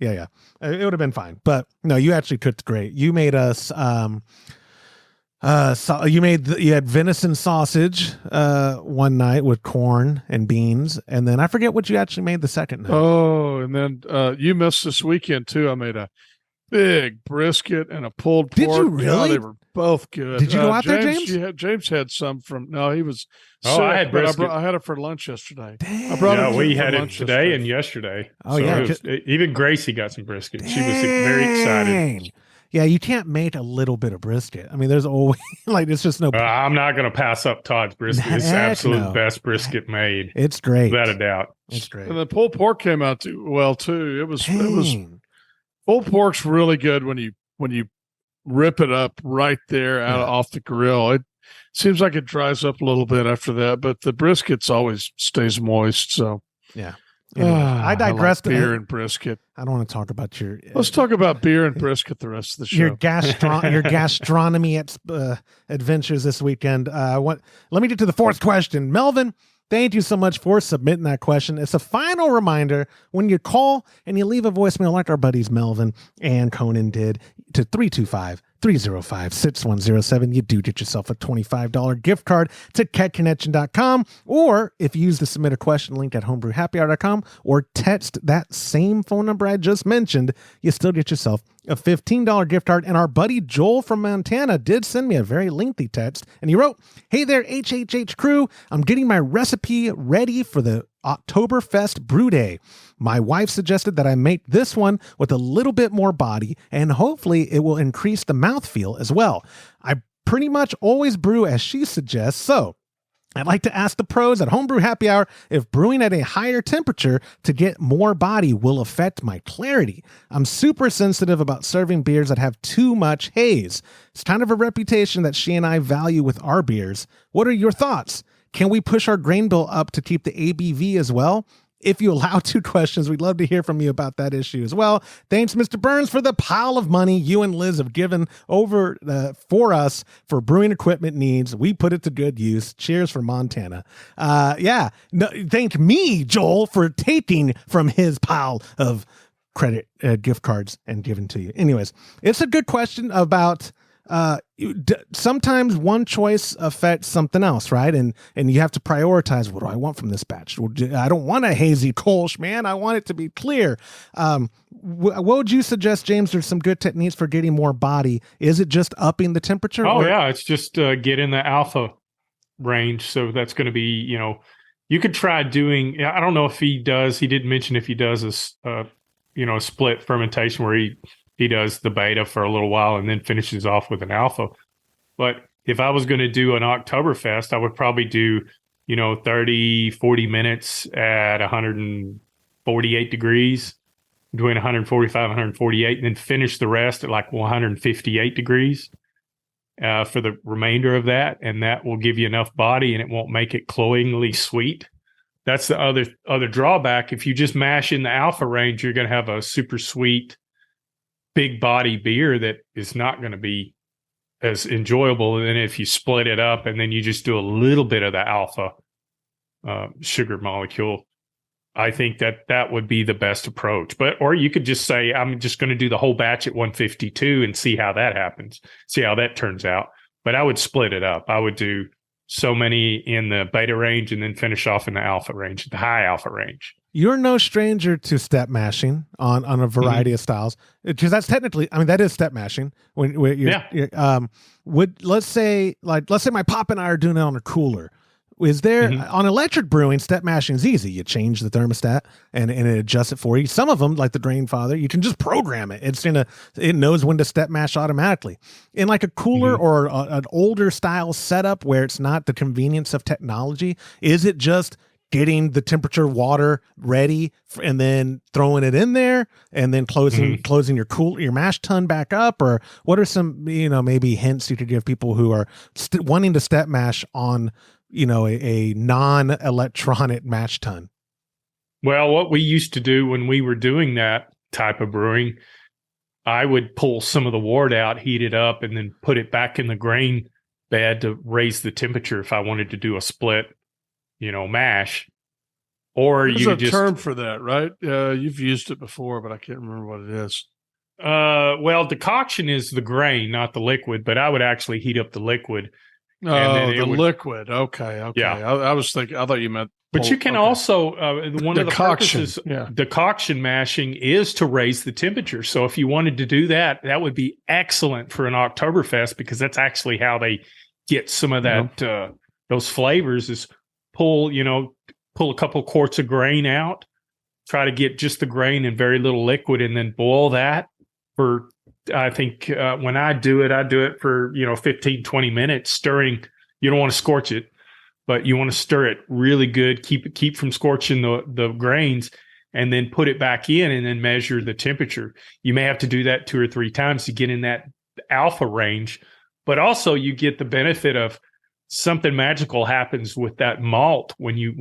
It would have been fine. But no, you actually cooked great. You made us. You had venison sausage one night with corn and beans, and then I forget what you actually made the second night. Oh, and then you missed this weekend too. I made a big brisket and a pulled pork. Did you really? God, they were both good. Did you go out there, James? James had some from. No, he was. Oh, sick, I had brisket. I had it for lunch yesterday. Damn. I brought it. we for had it lunch today yesterday. and yesterday. Oh, yeah. Even Gracie got some brisket. She was very excited. Yeah, you can't make a little bit of brisket. I mean, there's always it's just no. I'm not going to pass up Todd's brisket. It's the absolute best brisket made. It's great, without a doubt. It's great. And the pulled pork came out well too. It was pulled pork's really good when you rip it up right there off the grill. It seems like it dries up a little bit after that, but the brisket's always stays moist. So yeah. Anyway, I digress. I like beer and brisket. I don't want to talk about your. Let's talk about beer and brisket the rest of the show. Your gastronomy adventures this weekend. Let me get to the fourth question, Melvin. Thank you so much for submitting that question. It's a final reminder when you call and you leave a voicemail like our buddies Melvin and Conan did to 325-305-6107. You do get yourself a $25 gift card to ketconnection.com, or if you use the submit a question link at homebrewhappyhour.com or text that same phone number I just mentioned, you still get yourself a $15 gift card. And our buddy Joel from Montana did send me a very lengthy text, and he wrote, "Hey there, HHH crew. I'm getting my recipe ready for the Oktoberfest brew day. My wife suggested that I make this one with a little bit more body, and hopefully it will increase the mouthfeel as well. I pretty much always brew as she suggests, so I'd like to ask the pros at Homebrew Happy Hour if brewing at a higher temperature to get more body will affect my clarity. I'm super sensitive about serving beers that have too much haze. It's kind of a reputation that she and I value with our beers. What are your thoughts? Can we push our grain bill up to keep the ABV as well? If you allow 2 questions, we'd love to hear from you about that issue as well. Thanks, Mr. Burns, for the pile of money you and Liz have given over for us for brewing equipment needs. We put it to good use. Cheers for Montana." Thank me, Joel, for taking from his pile of credit gift cards and giving to you. Anyways, it's a good question about sometimes one choice affects something else, right? And you have to prioritize, what do I want from this batch? I don't want a hazy Kolsch, man. I want it to be clear. What would you suggest, James? There's some good techniques for getting more body. Is it just upping the temperature? Yeah. It's just get in the alpha range. So that's going to be, you could try doing, I don't know if he didn't mention if he does a split fermentation where he does the beta for a little while and then finishes off with an alpha. But if I was going to do an Oktoberfest, I would probably do, 30, 40 minutes at 148 degrees, between 145 and 148, and then finish the rest at like 158 degrees for the remainder of that. And that will give you enough body and it won't make it cloyingly sweet. That's the other drawback. If you just mash in the alpha range, you're going to have a super sweet, big body beer that is not going to be as enjoyable than if you split it up and then you just do a little bit of the alpha sugar molecule. I think that would be the best approach. Or you could just say, I'm just going to do the whole batch at 152 and see how that happens, see how that turns out. But I would split it up. I would do so many in the beta range, and then finish off in the alpha range, the high alpha range. You're no stranger to step mashing on a variety of styles, because that's technically, I mean, that is step mashing. When let's say my pop and I are doing it on a cooler. Is there on electric brewing, step mashing is easy. You change the thermostat and it adjusts it for you. Some of them, like the Drainfather, you can just program it. It knows when to step mash automatically. In like a cooler or an older style setup where it's not the convenience of technology, is it just getting the temperature water ready and then throwing it in there and then closing your mash tun back up? Or what are some, maybe hints you could give people who are wanting to step mash on, a non-electronic mash tun? Well, what we used to do when we were doing that type of brewing, I would pull some of the wort out, heat it up, and then put it back in the grain bed to raise the temperature if I wanted to do a split, mash. Or There's you a just term for that, right? You've used it before, but I can't remember what it is. Well, decoction is the grain, not the liquid, but I would actually heat up the liquid. Oh, the liquid. Okay. Yeah. I was thinking, I thought you meant. But you can also, one of the purposes, decoction mashing is to raise the temperature. So if you wanted to do that, that would be excellent for an Oktoberfest, because that's actually how they get some of that, those flavors, is pull a couple quarts of grain out, try to get just the grain and very little liquid, and then boil that for, I think when I do it for, 15, 20 minutes, stirring. You don't want to scorch it, but you want to stir it really good, keep from scorching the grains, and then put it back in and then measure the temperature. You may have to do that 2 or 3 times to get in that alpha range, but also you get the benefit of something magical happens with that malt when you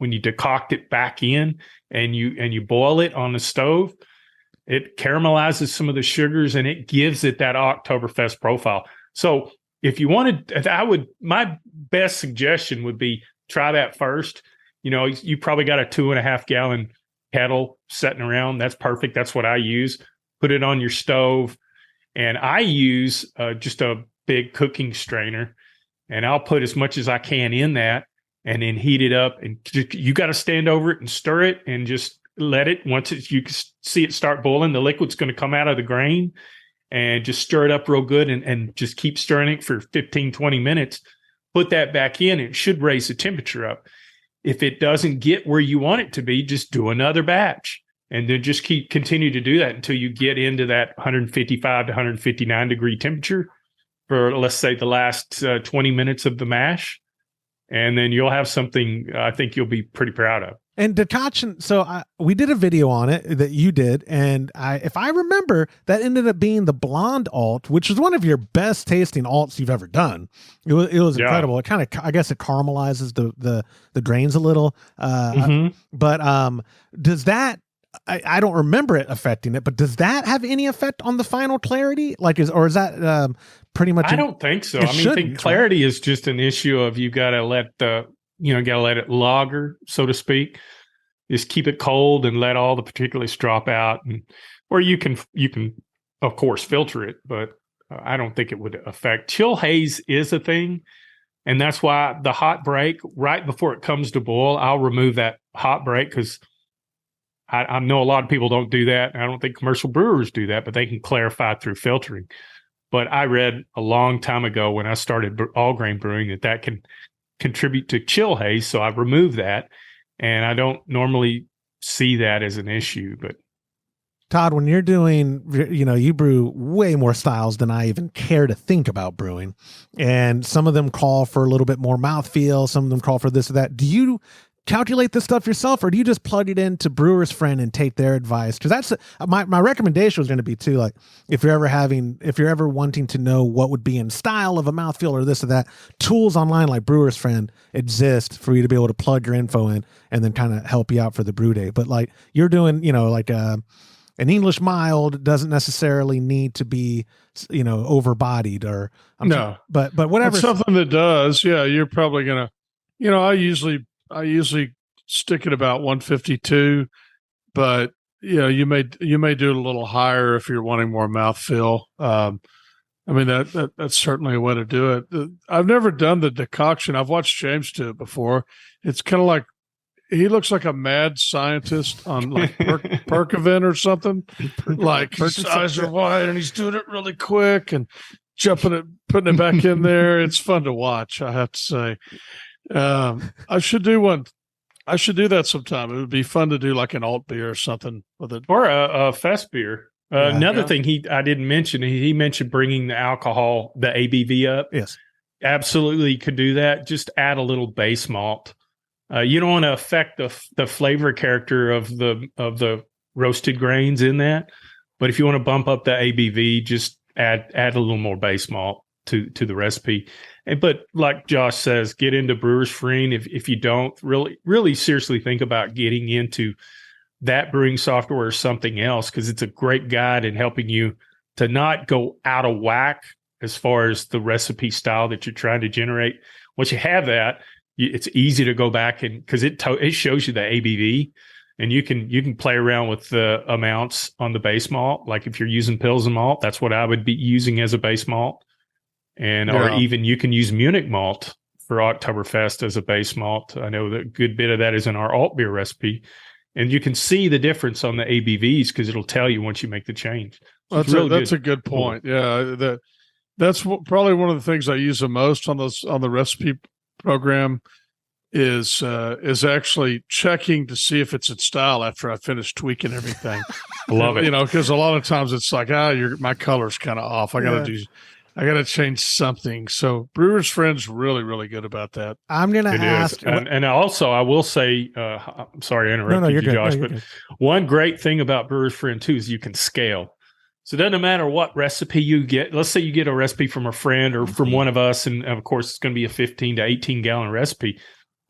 decoct it back in and you boil it on the stove. It caramelizes some of the sugars and it gives it that Oktoberfest profile. So if you wanted, my best suggestion would be try that first. You probably got a 2.5 gallon kettle sitting around. That's perfect. That's what I use. Put it on your stove. And I use just a big cooking strainer, and I'll put as much as I can in that and then heat it up. And you got to stand over it and stir it and just let it, you see it start boiling, the liquid's going to come out of the grain, and just stir it up real good and just keep stirring it for 15, 20 minutes. Put that back in. It should raise the temperature up. If it doesn't get where you want it to be, just do another batch and then just continue to do that until you get into that 155 to 159 degree temperature for, let's say, the last 20 minutes of the mash. And then you'll have something I think you'll be pretty proud of. And decoction, so we did a video on it that you did, and if I remember, that ended up being the blonde alt, which was one of your best tasting alts you've ever done. It was incredible. It kind of, I guess, it caramelizes the grains a little. But does that? I don't remember it affecting it, but does that have any effect on the final clarity? Is that pretty much? I don't think so. I think clarity is just an issue of you got to let it lager, so to speak. Just keep it cold and let all the particulates drop out, or you can of course filter it, but I don't think it would affect. Chill haze is a thing, and that's why the hot break right before it comes to boil, I'll remove that hot break, because I know a lot of people don't do that. I don't think commercial brewers do that, but they can clarify through filtering. But I read a long time ago when I started all grain brewing that can contribute to chill haze. So I removed that, and I don't normally see that as an issue. But Todd, when you're doing, you brew way more styles than I even care to think about brewing. And some of them call for a little bit more mouthfeel. Some of them call for this or that. Do you calculate this stuff yourself, or do you just plug it into Brewer's Friend and take their advice? Because that's my recommendation was going to be too, like if you're ever wanting to know what would be in style of a mouthfeel or this or that, tools online like Brewer's Friend exist for you to be able to plug your info in and then kind of help you out for the brew day. But like you're doing, an English mild doesn't necessarily need to be, overbodied or but whatever. It's something that does. Yeah, you're probably gonna. I usually stick at about 152, but you may do it a little higher if you're wanting more mouthfeel. I mean, that's certainly a way to do it. I've never done the decoction. I've watched James do it before. It's kind of like, he looks like a mad scientist on like Percovin or something. Like his eyes are wide and he's doing it really quick and putting it back in there. It's fun to watch, I have to say. I should do one. I should do that sometime. It would be fun to do like an alt beer or something with it. Or a fest beer. Another thing I didn't mention, he mentioned bringing the alcohol, the ABV up. Yes. Absolutely could do that. Just add a little base malt. You don't want to affect the flavor character of the roasted grains in that. But if you want to bump up the ABV, just add a little more base malt to the recipe. But like Josh says, get into Brewer's Friend. If you don't, really seriously think about getting into that brewing software or something else, because it's a great guide in helping you to not go out of whack as far as the recipe style that you're trying to generate. Once you have that, it's easy to go back and because it shows you the ABV, and you can play around with the amounts on the base malt. Like if you're using Pilsen malt, that's what I would be using as a base malt, or even you can use Munich malt for Oktoberfest as a base malt. I know that a good bit of that is in our alt beer recipe, and you can see the difference on the ABVs because it'll tell you once you make the change. So that's a good point. Yeah, that's probably one of the things I use the most on the recipe program is actually checking to see if it's in style after I finish tweaking everything. I love it. Because a lot of times it's like, my color's kind of off. I gotta change something. So Brewer's Friend's really, really good about that. I'm gonna ask, and also I will say, I'm sorry I interrupted you, Josh, but one great thing about Brewer's Friend too is you can scale. So it doesn't matter what recipe you get. Let's say you get a recipe from a friend or from one of us, and of course it's going to be a 15 to 18 gallon recipe.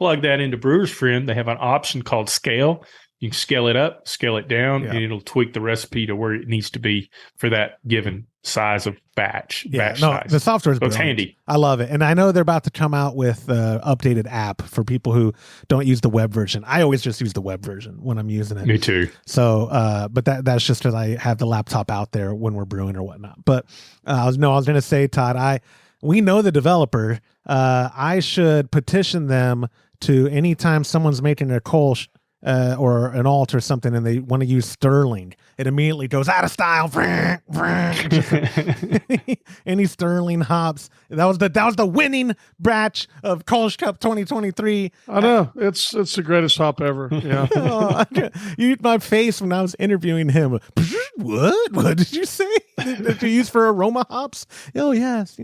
Plug that into Brewer's Friend. They have an option called scale. You can scale it up, scale it down, and it'll tweak the recipe to where it needs to be for that given size of batch. Size. The software is it's handy. I love it. And I know they're about to come out with an updated app for people who don't use the web version. I always just use the web version when I'm using it. Me too. So, but that's just because I have the laptop out there when we're brewing or whatnot. But I was going to say, Todd, we know the developer. I should petition them to anytime someone's making a Kolsch or an alt or something and they want to use Sterling, it immediately goes out of style. Any Sterling hops. That was the winning batch of Kolsch Cup 2023. I know. It's the greatest hop ever. Yeah. You eat my face when I was interviewing him. What did you say? Did you use for aroma hops? Oh yes,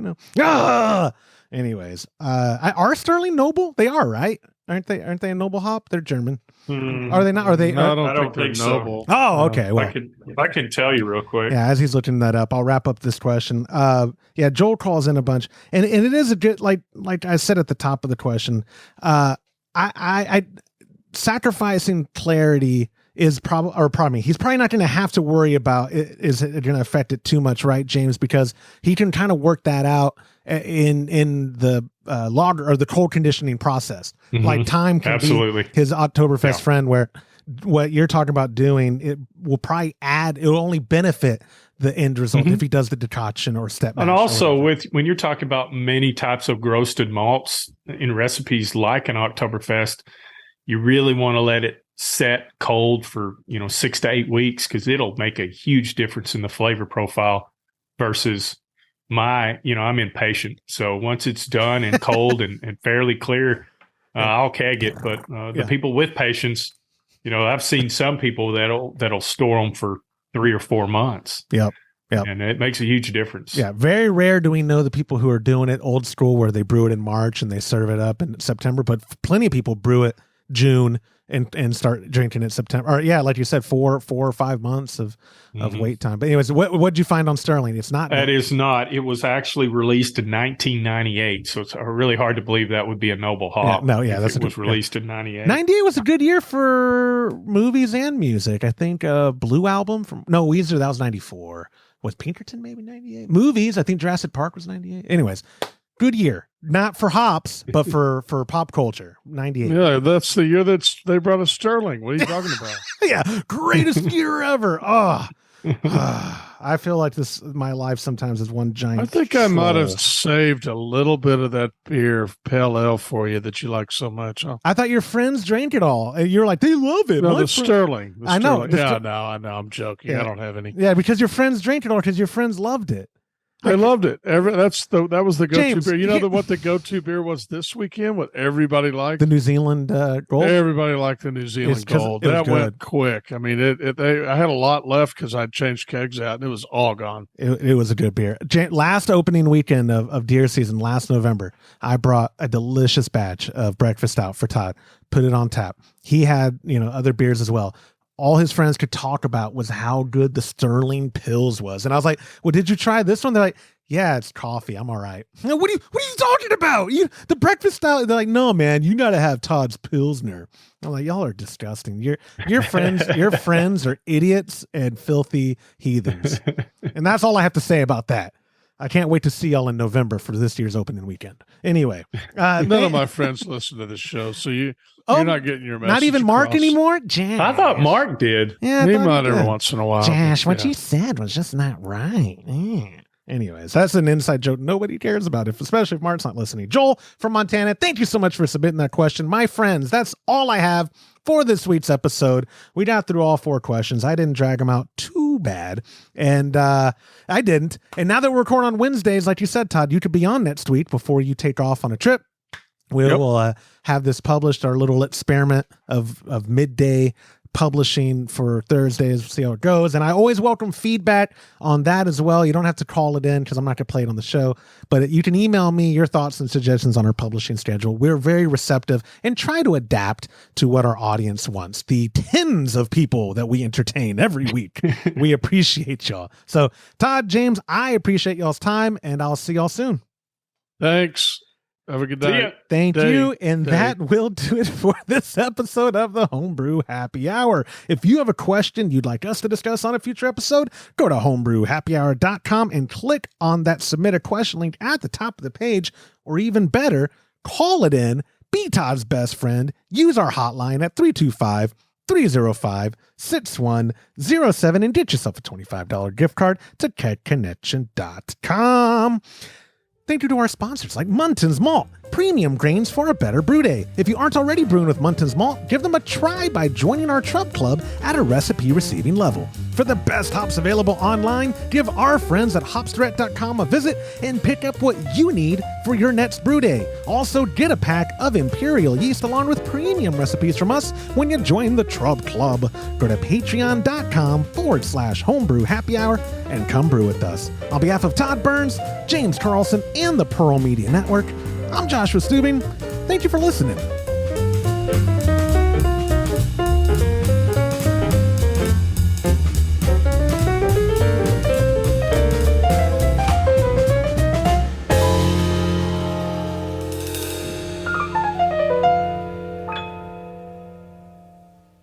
Anyways, are Sterling noble? They are, right? Aren't they a noble hop? They're German. Are they not? Are they? No, I don't think they're noble. So. Oh, okay. Well, I can tell you real quick. Yeah, as he's looking that up, I'll wrap up this question. Joel calls in a bunch, and it is a good like I said at the top of the question. I sacrificing clarity is probably he's probably not going to have to worry about is it going to affect it too much, right, James? Because he can kind of work that out in the lager or the cold conditioning process. Mm-hmm. Like time can be his Oktoberfest friend, where what you're talking about doing, it will probably it will only benefit the end result if he does the decoction or step mash. And also when you're talking about many types of roasted malts in recipes like an Oktoberfest, you really want to let it set cold for 6 to 8 weeks, because it'll make a huge difference in the flavor profile versus I'm impatient. So once it's done and cold and fairly clear, I'll keg it. But the people with patience, I've seen some people that'll store them for 3 or 4 months. Yep. And it makes a huge difference. Yeah. Very rare do we know the people who are doing it old school, where they brew it in March and they serve it up in September, but plenty of people brew it June and start drinking it September. Or like you said, 4 or 5 months of wait time. But anyways, what'd you find on Sterling? It's not. That is not. It was actually released in 1998, so it's really hard to believe that would be a noble hop. It was released in 98. 98 was a good year for movies and music. I think Blue Album Weezer, that was 94. Was Pinkerton maybe 98? Movies, I think Jurassic Park was 98. Anyways, good year. Not for hops, but for pop culture. 98. Yeah, that's the year they brought us Sterling. What are you talking about? Yeah, greatest year ever. I feel like my life sometimes is one giant. I think I might troll. have saved a little bit of that beer pale ale for you that you like so much. Huh? I thought your friends drank it all. And you're like, they love it. No, My the Sterling. I know. Sterling. Yeah, I know. I'm joking. Yeah. I don't have any. Yeah, because your friends drank it all because your friends loved it. They loved it. That was the go-to James, beer. You know what the go-to beer was this weekend? What everybody liked? The New Zealand Gold? Everybody liked the New Zealand Gold. That went quick. I mean, I had a lot left because I'd changed kegs out, and it was all gone. It was a good beer. Last opening weekend of deer season, last November, I brought a delicious batch of breakfast out for Todd, put it on tap. He had, other beers as well. All his friends could talk about was how good the Sterling Pils was. And I was like, well, did you try this one? They're like, yeah, it's coffee. I'm all right. What are you talking about? The breakfast style. They're like, no, man, you got to have Todd's Pilsner. I'm like, y'all are disgusting. Your friends are idiots and filthy heathens. And that's all I have to say about that. I can't wait to see y'all in November for this year's opening weekend. Anyway, none of my friends listen to this show, so you're not getting your message. Not even Mark across. anymore? Josh. I thought Mark did. Yeah, he might every once in a while. Josh, what you said was just not right. Anyways, that's an inside joke nobody cares about, especially if Mark's not listening. Joel from Montana, thank you so much for submitting that question. My friends, that's all I have for this week's episode. We got through all 4 questions. I didn't drag them out too bad, and I didn't. And now that we're recording on Wednesdays, like you said, Todd, you could be on next week before you take off on a trip. We will have this published, our little experiment of midday publishing for Thursdays, see how it goes. And I always welcome feedback on that as well. You don't have to call it in because I'm not going to play it on the show, but you can email me your thoughts and suggestions on our publishing schedule. We're very receptive and try to adapt to what our audience wants. The tens of people that we entertain every week. We appreciate y'all. So Todd, James, I appreciate y'all's time, and I'll see y'all soon. Thanks. Have a good night. Thank you. And that will do it for this episode of the Homebrew Happy Hour. If you have a question you'd like us to discuss on a future episode, go to homebrewhappyhour.com and click on that submit a question link at the top of the page, or even better, call it in, be Todd's best friend, use our hotline at 325-305-6107 and get yourself a $25 gift card to kegconnection.com. Thank you to our sponsors like Munton's Malt, premium grains for a better brew day. If you aren't already brewing with Munton's Malt, give them a try by joining our Trub Club at a recipe receiving level. For the best hops available online, give our friends at hopsdirect.com a visit and pick up what you need for your next brew day. Also, get a pack of Imperial yeast along with premium recipes from us when you join the Trub Club. Go to patreon.com/homebrew happy hour and come brew with us. On behalf of Todd Burns, James Carlson, and the Pearl Media Network, I'm Joshua Stubing. Thank you for listening.